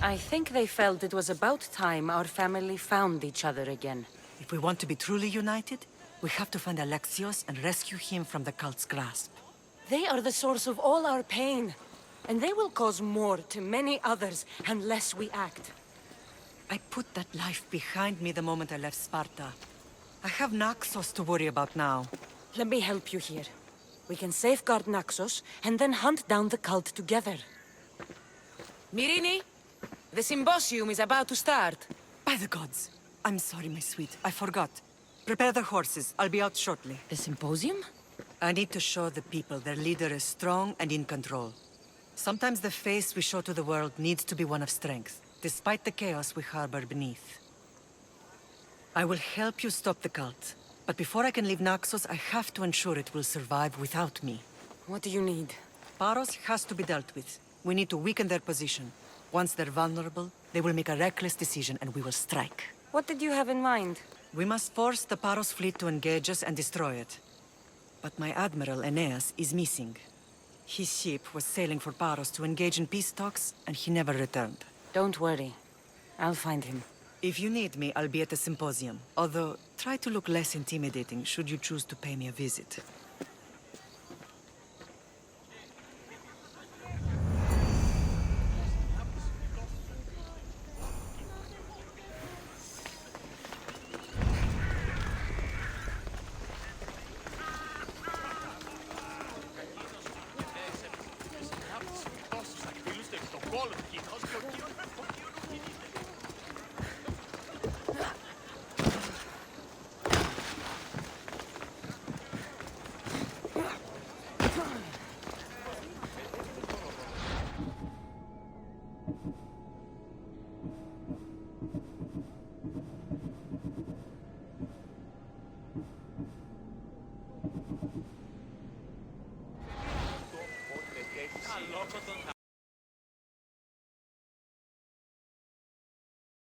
I think they felt it was about time our family found each other again. If we want to be truly united, we have to find Alexios and rescue him from the cult's grasp. They are the source of all our pain, and they will cause more to many others unless we act. I put that life behind me the moment I left Sparta. I have Naxos to worry about now. Let me help you here. We can safeguard Naxos and then hunt down the cult together. Myrini, the symposium is about to start. By the gods! I'm sorry, my sweet. I forgot. Prepare the horses. I'll be out shortly. The symposium? I need to show the people their leader is strong and in control. Sometimes the face we show to the world needs to be one of strength, despite the chaos we harbor beneath. I will help you stop the cult. But before I can leave Naxos, I have to ensure it will survive without me. What do you need? Paros has to be dealt with. We need to weaken their position. Once they're vulnerable, they will make a reckless decision and we will strike. What did you have in mind? We must force the Paros fleet to engage us and destroy it. But my admiral, Aeneas, is missing. His ship was sailing for Paros to engage in peace talks, and he never returned. Don't worry. I'll find him. If you need me, I'll be at the symposium. Although, try to look less intimidating should you choose to pay me a visit.